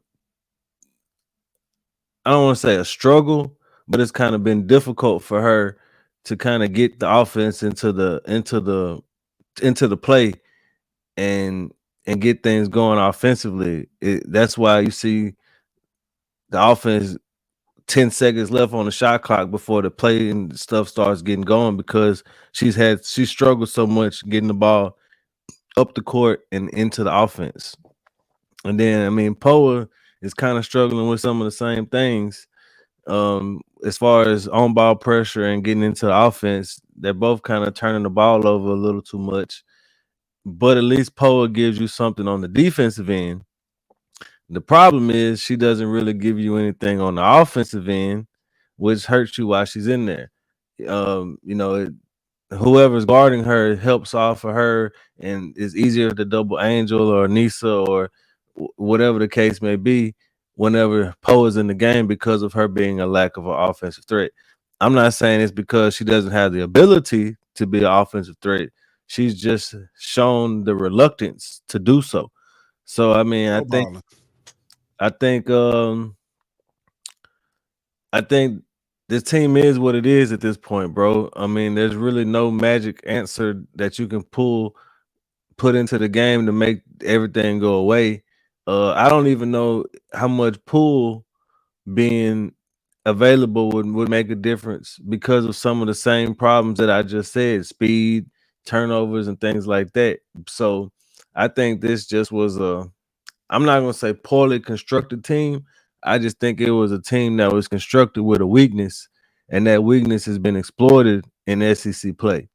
I don't want to say a struggle, but it's kind of been difficult for her to kind of get the offense into the play and get things going offensively. That's why you see the offense 10 seconds left on the shot clock before the play and stuff starts getting going, because she struggled so much getting the ball up the court and into the offense. And then, I mean, Poa is kind of struggling with some of the same things. As far as on ball pressure and getting into the offense, they're both kind of turning the ball over a little too much. But at least Poa gives you something on the defensive end. The problem is she doesn't really give you anything on the offensive end, which hurts you while she's in there. whoever's guarding her helps off of her and it's easier to double Angel or Nisa or whatever the case may be whenever Poe is in the game because of her being a lack of an offensive threat. I'm not saying it's because she doesn't have the ability to be an offensive threat. She's just shown the reluctance to do so. So I mean, I think I think I think this team is what it is at this point, bro. I mean, there's really no magic answer that you can put into the game to make everything go away. I don't even know how much pool being available would make a difference because of some of the same problems that I just said, speed, turnovers, and things like that. So I think this just was I'm not gonna say poorly constructed team. I just think it was a team that was constructed with a weakness, and that weakness has been exploited in SEC play.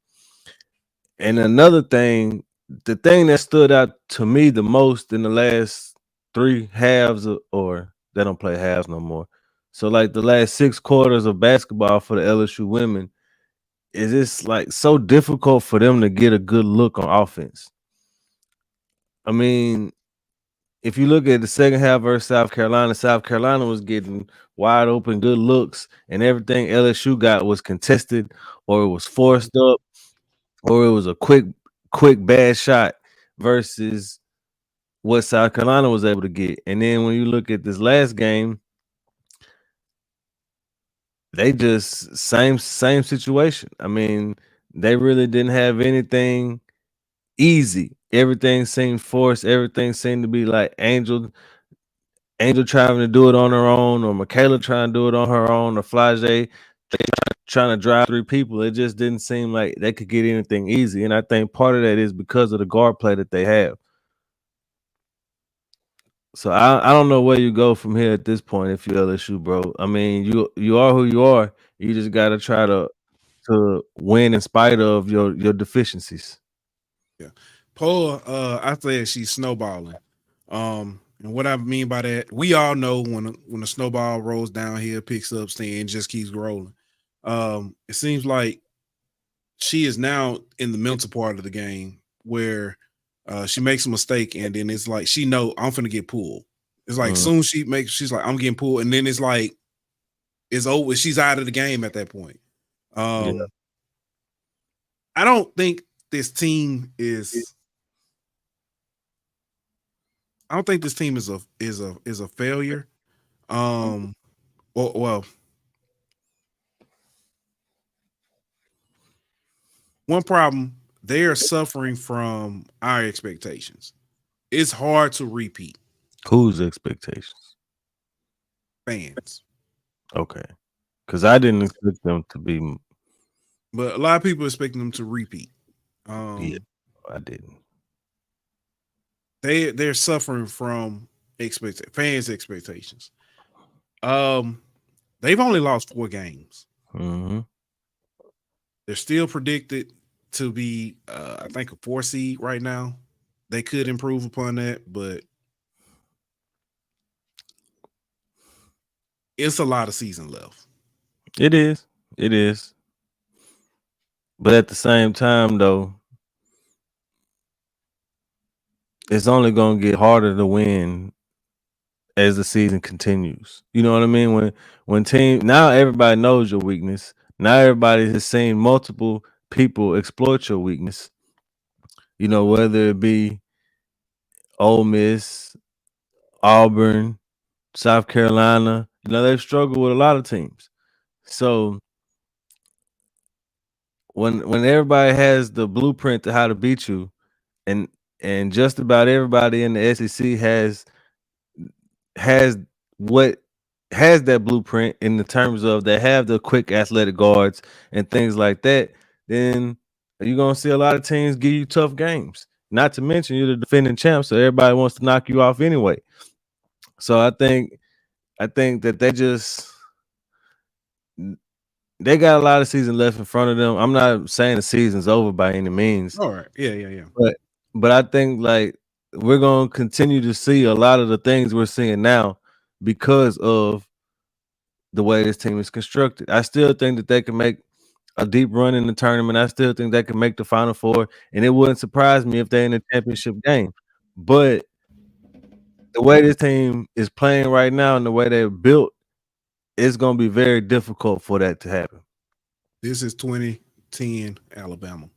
And another thing, the thing that stood out to me the most in the last three halves, or they don't play halves no more. So like the last 6 quarters of basketball for the LSU women, is it's like so difficult for them to get a good look on offense. I mean, if you look at the second half versus South Carolina was getting wide open, good looks, and everything LSU got was contested or it was forced up or it was a quick bad shot versus what South Carolina was able to get. And then when you look at this last game, they just same situation. I mean, they really didn't have anything easy. Everything seemed forced. Everything seemed to be like Angel trying to do it on her own, or Michaela trying to do it on her own, or Flage trying to drive 3 people. It just didn't seem like they could get anything easy. And I think part of that is because of the guard play that they have. So I don't know where you go from here at this point if you're LSU, bro. I mean, you are who you are. You just gotta try to win in spite of your deficiencies. Yeah. Poe, I said she's snowballing. And what I mean by that, we all know when a snowball rolls downhill, picks up steam, just keeps rolling. It seems like she is now in the mental part of the game where she makes a mistake and then it's like she know I'm finna get pulled. It's like soon she's like I'm getting pulled, and then it's like it's over. She's out of the game at that point. I don't think this team is. I don't think this team is a failure. Well, one problem, they are suffering from our expectations. It's hard to repeat. Whose expectations? Fans. Okay. Because I didn't expect them to be. But a lot of people expecting them to repeat. Yeah, I didn't. They're suffering from fans' expectations. They've only lost 4 games. Mm-hmm. They're still predicted to be, I think, a 4 seed right now. They could improve upon that, but it's a lot of season left. It is. It is. But at the same time, though, it's only going to get harder to win as the season continues. You know what I mean? When team now everybody knows your weakness. Now everybody has seen multiple people exploit your weakness. You know, whether it be Ole Miss, Auburn, South Carolina, you know, they've struggled with a lot of teams. So when everybody has the blueprint to how to beat you, and just about everybody in the SEC has that blueprint in the terms of they have the quick athletic guards and things like that, then you're gonna see a lot of teams give you tough games. Not to mention you're the defending champ, so everybody wants to knock you off anyway. So I think that they got a lot of season left in front of them. I'm not saying the season's over by any means. All right. Yeah. But I think like we're gonna continue to see a lot of the things we're seeing now because of the way this team is constructed. I still think that they can make a deep run in the tournament. I still think they can make the Final Four, and it wouldn't surprise me if they're in the championship game. But the way this team is playing right now and the way they're built, it's going to be very difficult for that to happen. This is 2010 Alabama.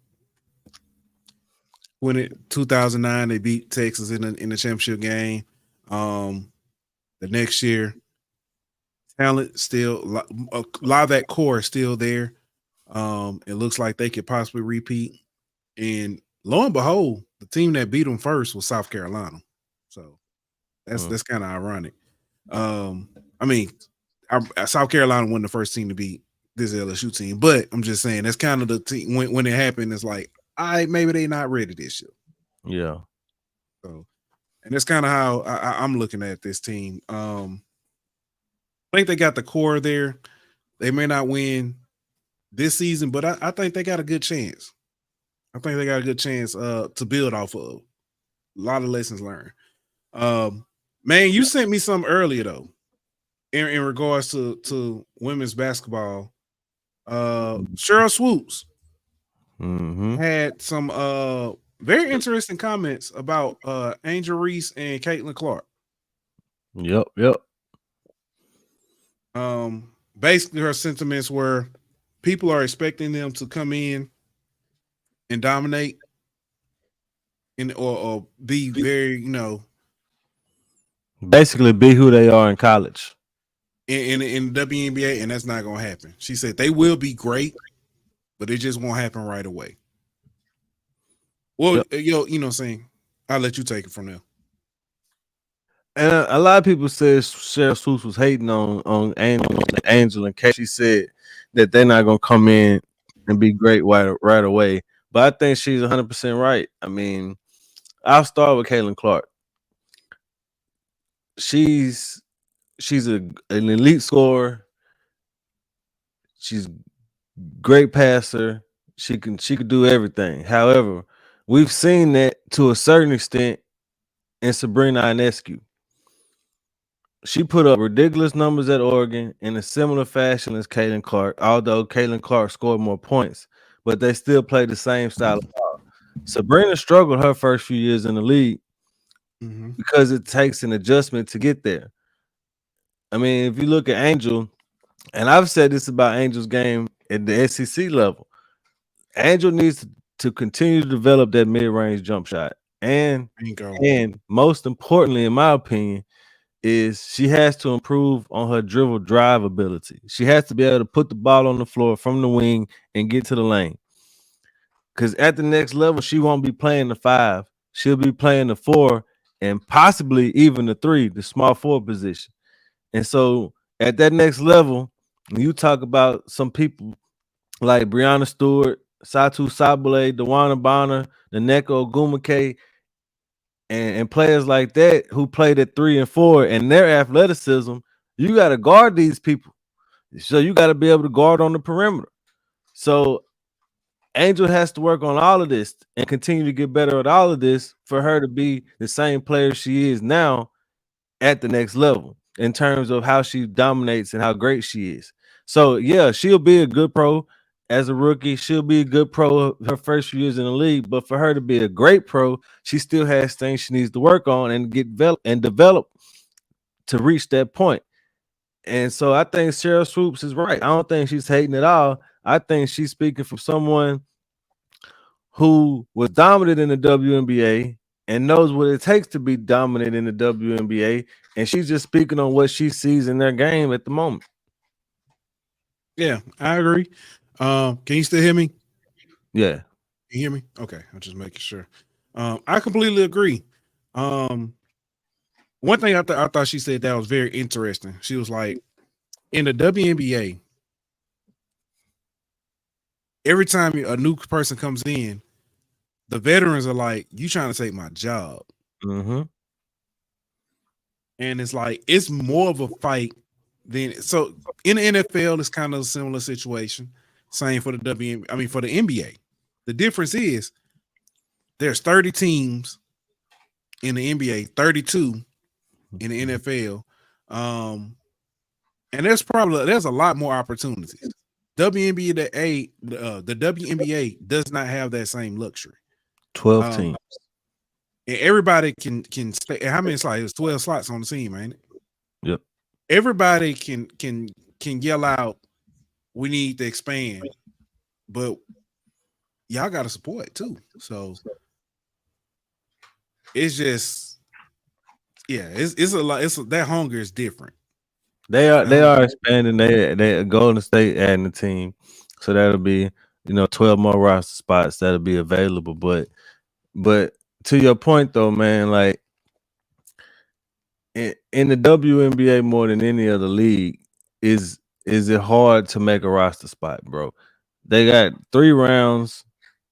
2009, they beat Texas in the championship game. The next year, talent still, a lot of that core is still there. It looks like they could possibly repeat. And lo and behold, the team that beat them first was South Carolina. So that's kind of ironic. I mean, South Carolina wasn't the first team to beat this LSU team, but I'm just saying that's kind of the team when it happened. It's like, maybe they're not ready this year. Yeah. So, and that's kind of how I'm looking at this team. I think they got the core there. They may not win this season, but I think they got a good chance. I think they got a good chance to build off of. A lot of lessons learned. Man, you sent me something earlier though, in regards to women's basketball. Sheryl Swoopes had some very interesting comments about Angel Reese and Caitlin Clark. Yep. Basically, her sentiments were people are expecting them to come in and dominate or be very, basically be who they are in college. In the WNBA, and that's not going to happen. She said they will be great, but it just won't happen right away. Well, you know what I'm saying? I'll let you take it from there. And a lot of people said Sheryl Swoopes was hating on Angel in case she said that they're not going to come in and be great right away. But I think she's 100% right. I mean, I'll start with Caitlin Clark. She's an elite scorer. She's a great passer. She could do everything. However, we've seen that to a certain extent in Sabrina Ionescu. She put up ridiculous numbers at Oregon in a similar fashion as Caitlin Clark, although Caitlin Clark scored more points, but they still played the same style of ball. Sabrina struggled her first few years in the league because it takes an adjustment to get there. I mean, if you look at Angel, and I've said this about Angel's game at the SEC level, Angel needs to continue to develop that mid-range jump shot. And most importantly, in my opinion, is she has to improve on her dribble drive ability. She has to be able to put the ball on the floor from the wing and get to the lane. Because at the next level, she won't be playing the 5. She'll be playing the 4 and possibly even the 3, the small forward position. And so at that next level, when you talk about some people like Breonna Stewart, Satu Sabule, Dewana Bonner, Nneka Ogwumike, and players like that who played at 3 and 4 and their athleticism, you got to guard these people. So you got to be able to guard on the perimeter. So Angel has to work on all of this and continue to get better at all of this for her to be the same player she is now at the next level in terms of how she dominates and how great she is. So, yeah, she'll be a good pro as a rookie. She'll be a good pro her first few years in the league. But for her to be a great pro, she still has things she needs to work on and develop to reach that point. And so I think Sheryl Swoopes is right. I don't think she's hating at all. I think she's speaking from someone who was dominant in the WNBA and knows what it takes to be dominant in the WNBA. And she's just speaking on what she sees in their game at the moment. Yeah, I agree. Can you still hear me? Yeah. Can you hear me? Okay, I'm just making sure. I completely agree. One thing I thought she said that was very interesting. She was like, in the WNBA, every time a new person comes in, the veterans are like, you trying to take my job. Mm-hmm. And it's like, it's more of a fight than, so in the NFL, it's kind of a similar situation. Same for the for the NBA. The difference is there's 30 teams in the NBA, 32 in the NFL. And there's a lot more opportunities the WNBA does not have that same luxury. 12 teams. And everybody can stay. How many slots? There's 12 slots on the team, ain't it? Yep. Everybody can yell out, "We need to expand," but y'all got to support it too. So it's just, it's a lot. That hunger is different. They are expanding. They Golden State adding the team, so that'll be 12 more roster spots that'll be available. But to your point though, man, like in the WNBA more than any other league, is it hard to make a roster spot, bro? They got 3 rounds,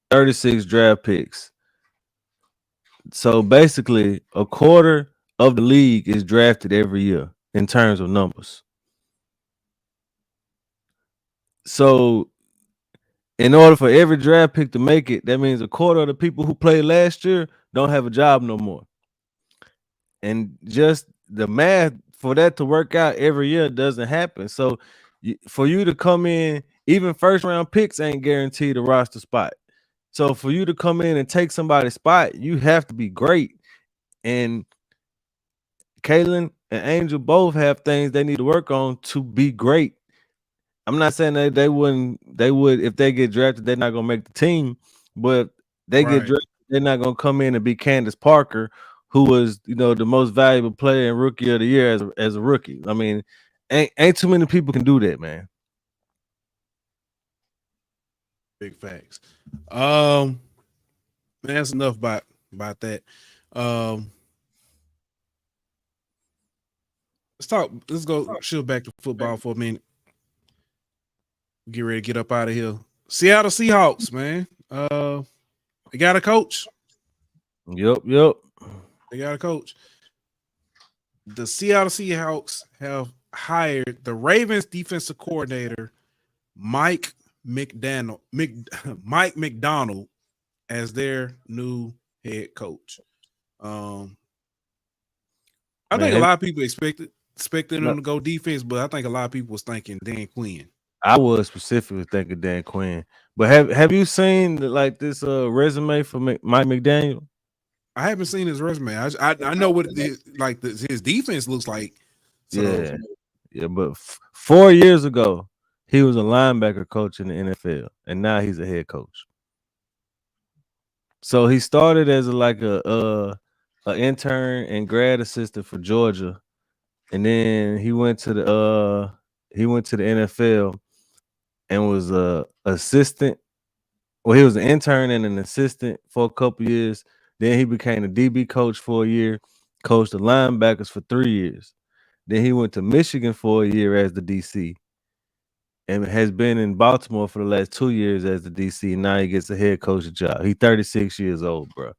36 draft picks. So basically, a quarter of the league is drafted every year in terms of numbers. So in order for every draft pick to make it, that means a quarter of the people who played last year don't have a job no more. And just the math for that to work out every year doesn't happen. So for you to come in, even first round picks ain't guaranteed a roster spot. So for you to come in and take somebody's spot, you have to be great. And Keylan and Angel both have things they need to work on to be great. I'm not saying that they would if they get drafted, they're not gonna make the team, but they get drafted, they're not gonna come in and be Candace Parker, who was the most valuable player and rookie of the year as a rookie. I mean, ain't too many people can do that, man. Big facts. That's enough about that. Let's go shift back to football for a minute. Get ready to get up out of here. Seattle Seahawks, man. They got a coach. Yep. They got a coach. The Seattle Seahawks have hired the Ravens defensive coordinator, Mike McDonald as their new head coach. I think a lot of people expected them to go defense, but I think a lot of people was thinking Dan Quinn. I was specifically thinking Dan Quinn. But have you seen this resume for Mike McDaniel? I haven't seen his resume. I know what his defense looks like. So. Yeah. But 4 years ago, he was a linebacker coach in the NFL, and now he's a head coach. So he started as a intern and grad assistant for Georgia, and then he went to the NFL and was a assistant. Well, he was an intern and an assistant for a couple years. Then he became a DB coach for a year, coached the linebackers for 3 years. Then he went to Michigan for a year as the DC, and has been in Baltimore for the last 2 years as the DC. And now he gets a head coaching job. He's 36 years old, bro.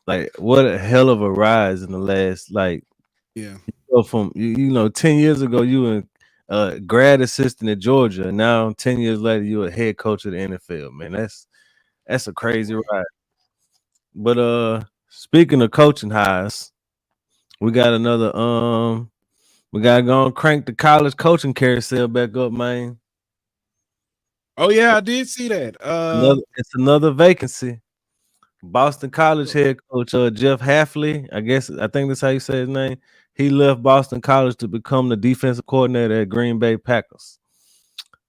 Like, what a hell of a rise in the last, from 10 years ago, you were a grad assistant at Georgia, and now 10 years later, you're a head coach of the NFL, man. That's a crazy ride. But speaking of coaching hires, we got another we gotta go and crank the college coaching carousel back up, man. Oh yeah, I did see that. It's another vacancy. Boston College head coach Jeff Hafley, I think that's how you say his name. He left Boston College to become the defensive coordinator at Green Bay Packers.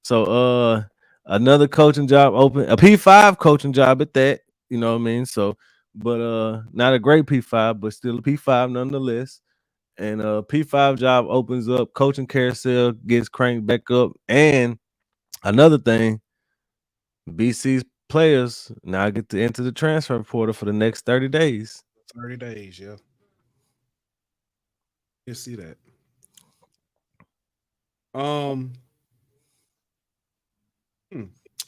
So another coaching job open, a P5 coaching job at that, you know what I mean? So, but not a great P5, but still a P5 nonetheless. And P5 job opens up, coaching carousel gets cranked back up. And another thing, BC's players now get to enter the transfer portal for the next 30 days. 30 days, yeah. You see that.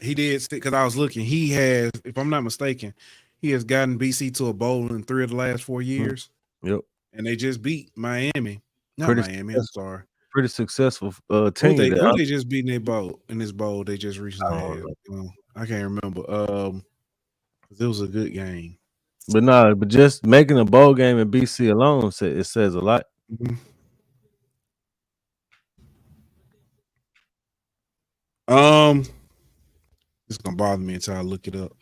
He did, because I was looking. He has, if I'm not mistaken, he has gotten BC to a bowl in 3 of the last 4 years. Yep. And they just beat Miami. I'm sorry. Pretty successful Who team. they just beat in this bowl they just recently had? I can't remember. It was a good game. But just making a bowl game in BC alone, it says a lot. Mm-hmm. It's gonna bother me until I look it up.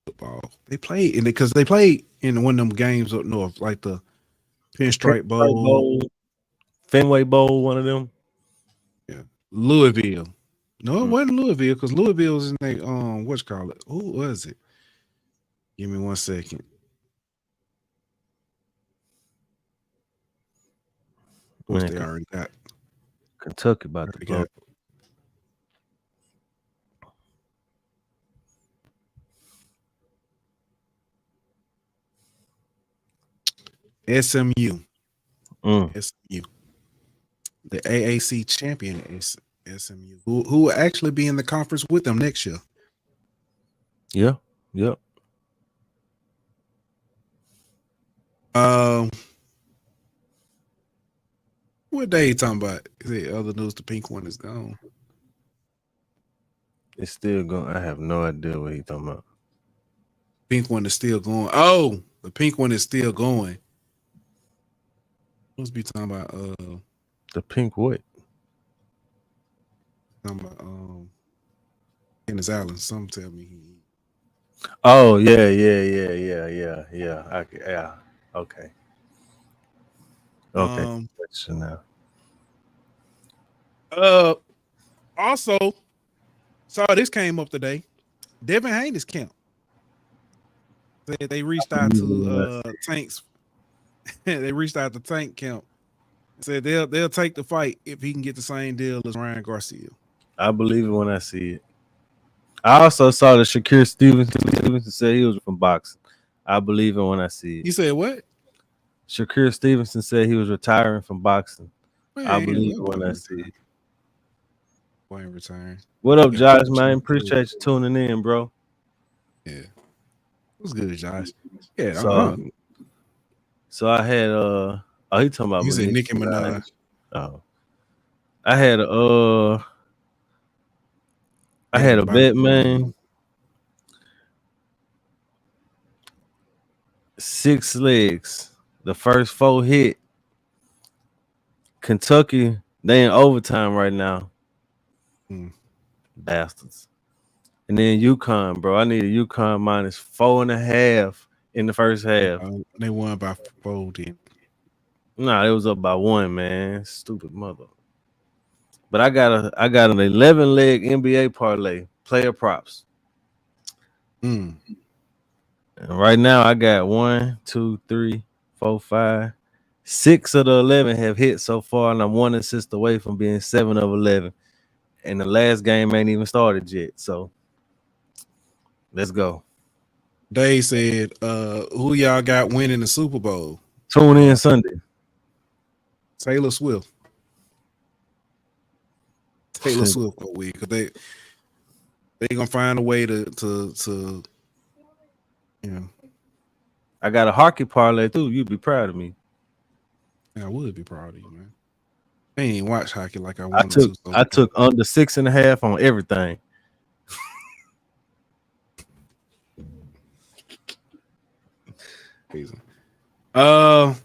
Football. They played in it because they played in one of them games up north, like the Pinstripe Bowl. Fenway Bowl, one of them. Yeah, Louisville. No, it wasn't Louisville because Louisville was in they what's call it? Who was it? Give me 1 second. Of course, Man, they already got. Kentucky about to blow. SMU. SMU. The AAC champion is SMU. Who will actually be in the conference with them next year. Yeah. Yep. What day you talking about? Is it other news? The pink one is gone. It's still going. I have no idea what he's talking about. Pink one is still going. Oh, the pink one is still going. Must be talking about the pink what? Talking about Dennis Allen. Some tell me he. Oh yeah. Okay. Now. Also, saw this came up today. Devin Haney's camp. They reached out to Tanks. They reached out to Tank camp. Said they'll take the fight if he can get the same deal as Ryan Garcia. I believe it when I see it. I also saw that Shakir Stevenson said he was from boxing. I believe it when I see it. You said what? Shakir Stevenson said he was retiring from boxing. Man, I believe it when I see it. Why ain't retiring? What up, Josh, man? Appreciate you tuning in, bro. Yeah. It was good, Josh. Yeah. So I had he talking about you said Nicki Minaj. Oh. I had a bet, man. 6 legs. The first 4 hit. Kentucky, they in overtime right now. Bastards. And then UConn, bro. I need a UConn minus 4.5 in the first half. They won by 4. Nah, it was up by 1, man. Stupid mother. But I got an 11-leg NBA parlay, player props. And right now I got 1, 2, 3, 4, 5. 6 of the 11 have hit so far, and I'm 1 assist away from being 7 of 11. And the last game ain't even started yet. So let's go. They said, who y'all got winning the Super Bowl? Tune in Sunday. Taylor Swift. Taylor Swift go win because they gonna find a way to you know. I got a hockey parlay too. You'd be proud of me. Yeah, I would be proud of you, man. I ain't watch hockey like I wanted to. I took under 6.5 on everything. I'm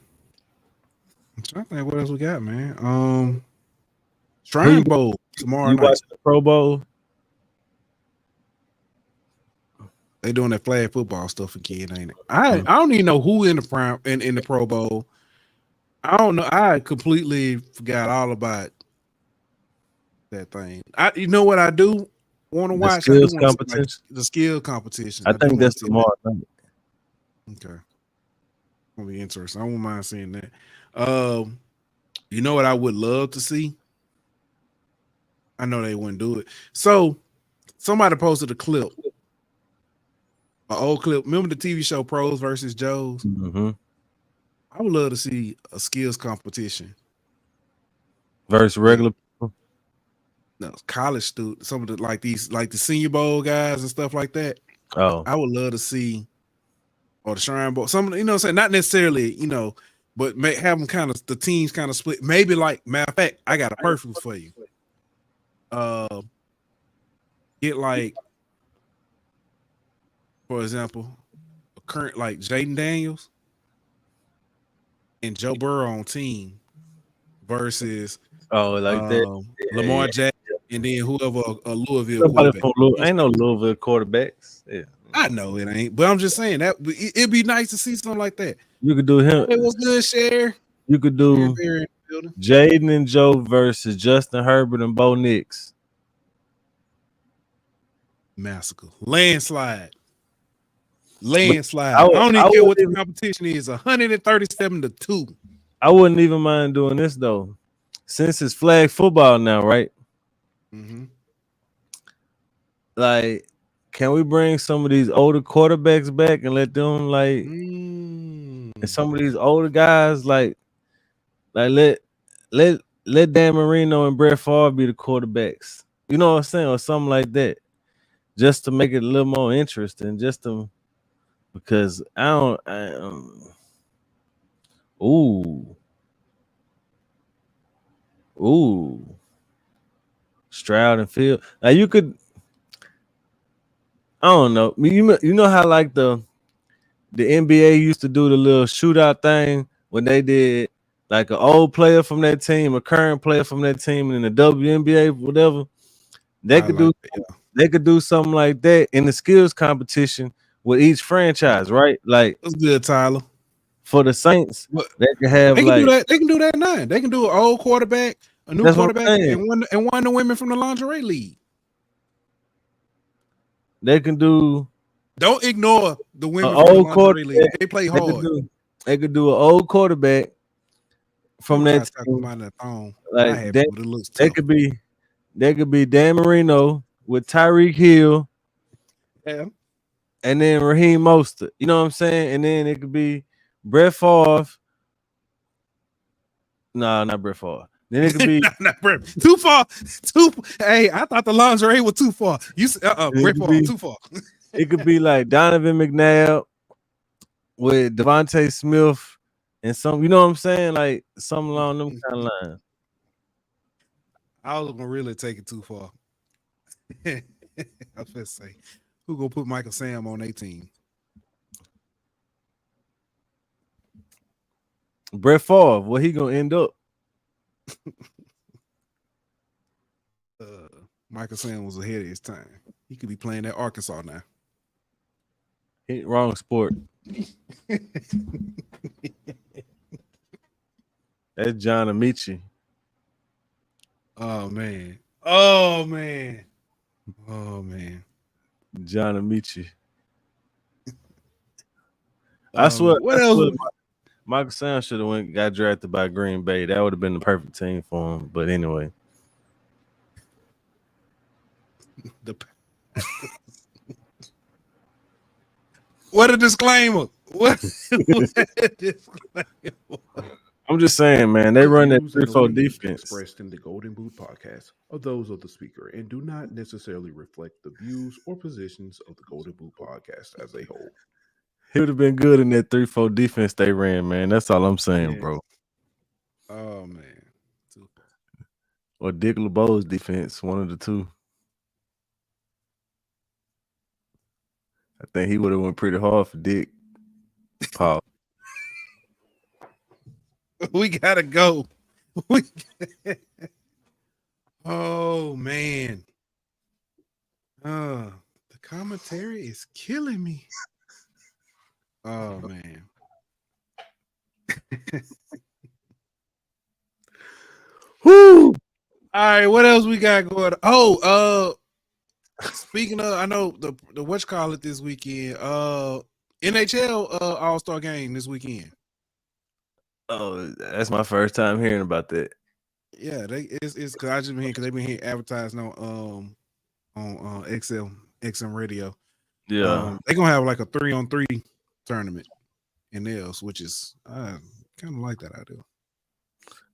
trying to think what else we got, man. Shrine Bowl tomorrow night. Watching the Pro Bowl? They doing that flag football stuff again, ain't it? I don't even know who in the Pro Bowl. I don't know. I completely forgot all about that thing. You know what I do want to watch? The skills competition. The skill competition. I think that's tomorrow night. Okay. Gonna be interesting. I won't mind seeing that. You know what I would love to see? I know they wouldn't do it. So somebody posted a clip. An old clip. Remember the TV show Pros versus Joes? Mm-hmm. I would love to see a skills competition versus regular people. No, college students. Some of the like the Senior Bowl guys and stuff like that. Oh, I would love to see, or the Shrine Bowl. Some, you know, what I'm saying, not necessarily, you know, but have them kind of the teams kind of split. Maybe like matter of fact, I got a perfect for you. Get like, for example, a current like Jaden Daniels. and Joe Burrow on team versus like that. Lamar Yeah. Jackson and then whoever a Louisville Somebody quarterback. from ain't no Louisville quarterbacks. Yeah. I know it ain't, but I'm just saying that it'd be nice to see something like that. You could do him. Hey, what's good, Cher? You could do Jaden and Joe versus Justin Herbert and Bo Nix. Massacre. Landslide. I don't even care what the competition is. 137-2. I wouldn't even mind doing this though. Since it's flag football now, right? Mm-hmm. Like, can we bring some of these older quarterbacks back and let them and some of these older guys let Dan Marino and Brett Favre be the quarterbacks. You know what I'm saying? Or something like that. Just to make it a little more interesting. Because Stroud and Field. Now you could, I don't know. You know how like the NBA used to do the little shootout thing when they did like an old player from that team, a current player from that team, and in the WNBA, whatever. They could do something like that in the skills competition with each franchise, right? Like that's good, Tyler. For the Saints, they can have do that. They can do that now. They can do an old quarterback, a new quarterback, and one of the women from the lingerie league. They can do. Don't ignore the women from the lingerie league. They play hard. They could do an old quarterback from that team. Like they could be Dan Marino with Tyreek Hill, and then Raheem Mostert. You know what I'm saying? And then it could be Brett Favre. No, not Brett Favre. Then it could be not Brett. Too far. Hey, I thought the lingerie was too far. You Brett Favre too far. It could be like Donovan McNabb with Devontae Smith and some. You know what I'm saying? Like something along them kind of lines. I was gonna really take it too far. I was gonna say, who gonna put Michael Sam on 18? Brett Favre, where he gonna end up? Michael Sam was ahead of his time. He could be playing at Arkansas now. Wrong sport. That's John Amici. Oh man. John Amici. I swear. What else? Michael Sam should have got drafted by Green Bay. That would have been the perfect team for him. But anyway. What a disclaimer. What a disclaimer. I'm just saying, man, they run that 3-4 defense. Expressed in the Golden Boot podcast are those of the speaker and do not necessarily reflect the views or positions of the Golden Boot podcast as a whole. He would have been good in that 3-4 defense they ran, man. That's all I'm saying, bro. Oh, man. Or Dick LeBeau's defense, one of the two. I think he would have went pretty hard for Dick. Paul. We gotta go. Oh man. The commentary is killing me. Oh man. Whoo! All right, what else we got going? Speaking of, I know the whatchamacallit this weekend. NHL All-Star game this weekend. Oh, that's my first time hearing about that. Yeah, it's because I just been here because they've been here advertising on XM radio. Yeah, they're gonna have like a 3-on-3 tournament in theirs, which is kind of like that idea.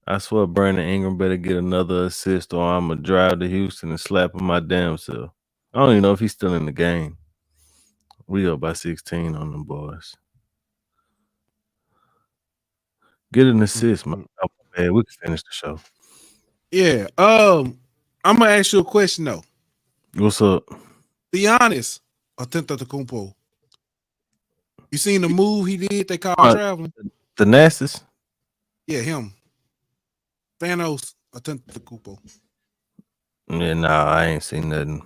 I swear Brandon Ingram better get another assist or I'm gonna drive to Houston and slap him my damn self. I don't even know if he's still in the game. We up by 16 on them boys. Get an assist, man. We can finish the show. Yeah. I'm gonna ask you a question though. What's up? Be honest, Antetokounmpo. You seen the move he did? They called traveling. The Nasties. Yeah, him. Thanos Antetokounmpo. Yeah, nah, I ain't seen nothing.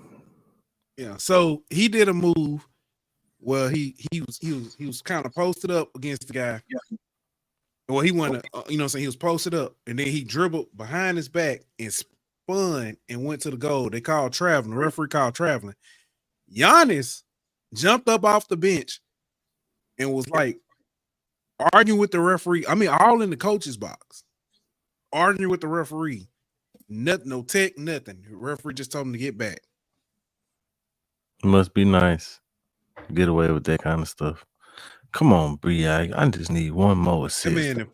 Yeah, so he did a move where he was kind of posted up against the guy. Yeah. Well, he wanted to, you know what I'm saying? He was posted up and then he dribbled behind his back and spun and went to the goal. They called traveling. The referee called traveling. Giannis jumped up off the bench and was like arguing with the referee. I mean, all in the coach's box. Arguing with the referee. Nothing, no tech, nothing. The referee just told him to get back. Must be nice. Get away with that kind of stuff. Come on, Bree. I just need one more assist.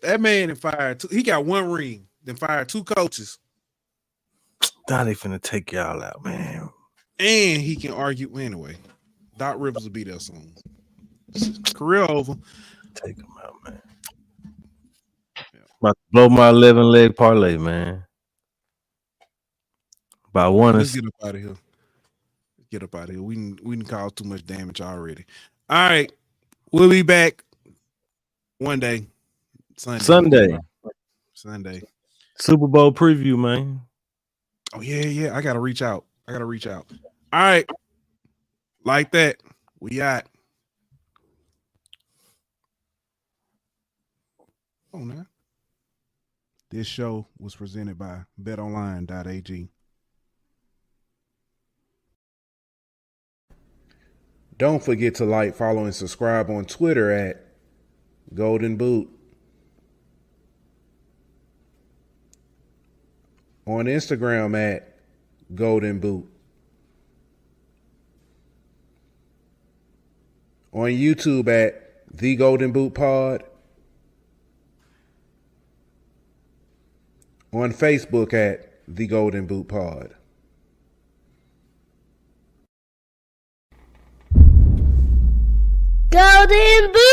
That man fired two. He got one ring, then fired two coaches. Now they finna take y'all out, man. And he can argue anyway. Doc Rivers will be there soon. Career over. Take him out, man. Yeah. About to blow my 11-leg parlay, man. Let's get up out of here. Get up out of here. We didn't cause too much damage already. All right. We'll be back one day. Sunday. Super Bowl preview, man. Oh, yeah. I gotta reach out. All right. Like that. We out. Oh, now. This show was presented by betonline.ag. Don't forget to like, follow, and subscribe on Twitter at Golden Boot. On Instagram at Golden Boot. On YouTube at The Golden Boot Pod. On Facebook at The Golden Boot Pod. Golden Boot!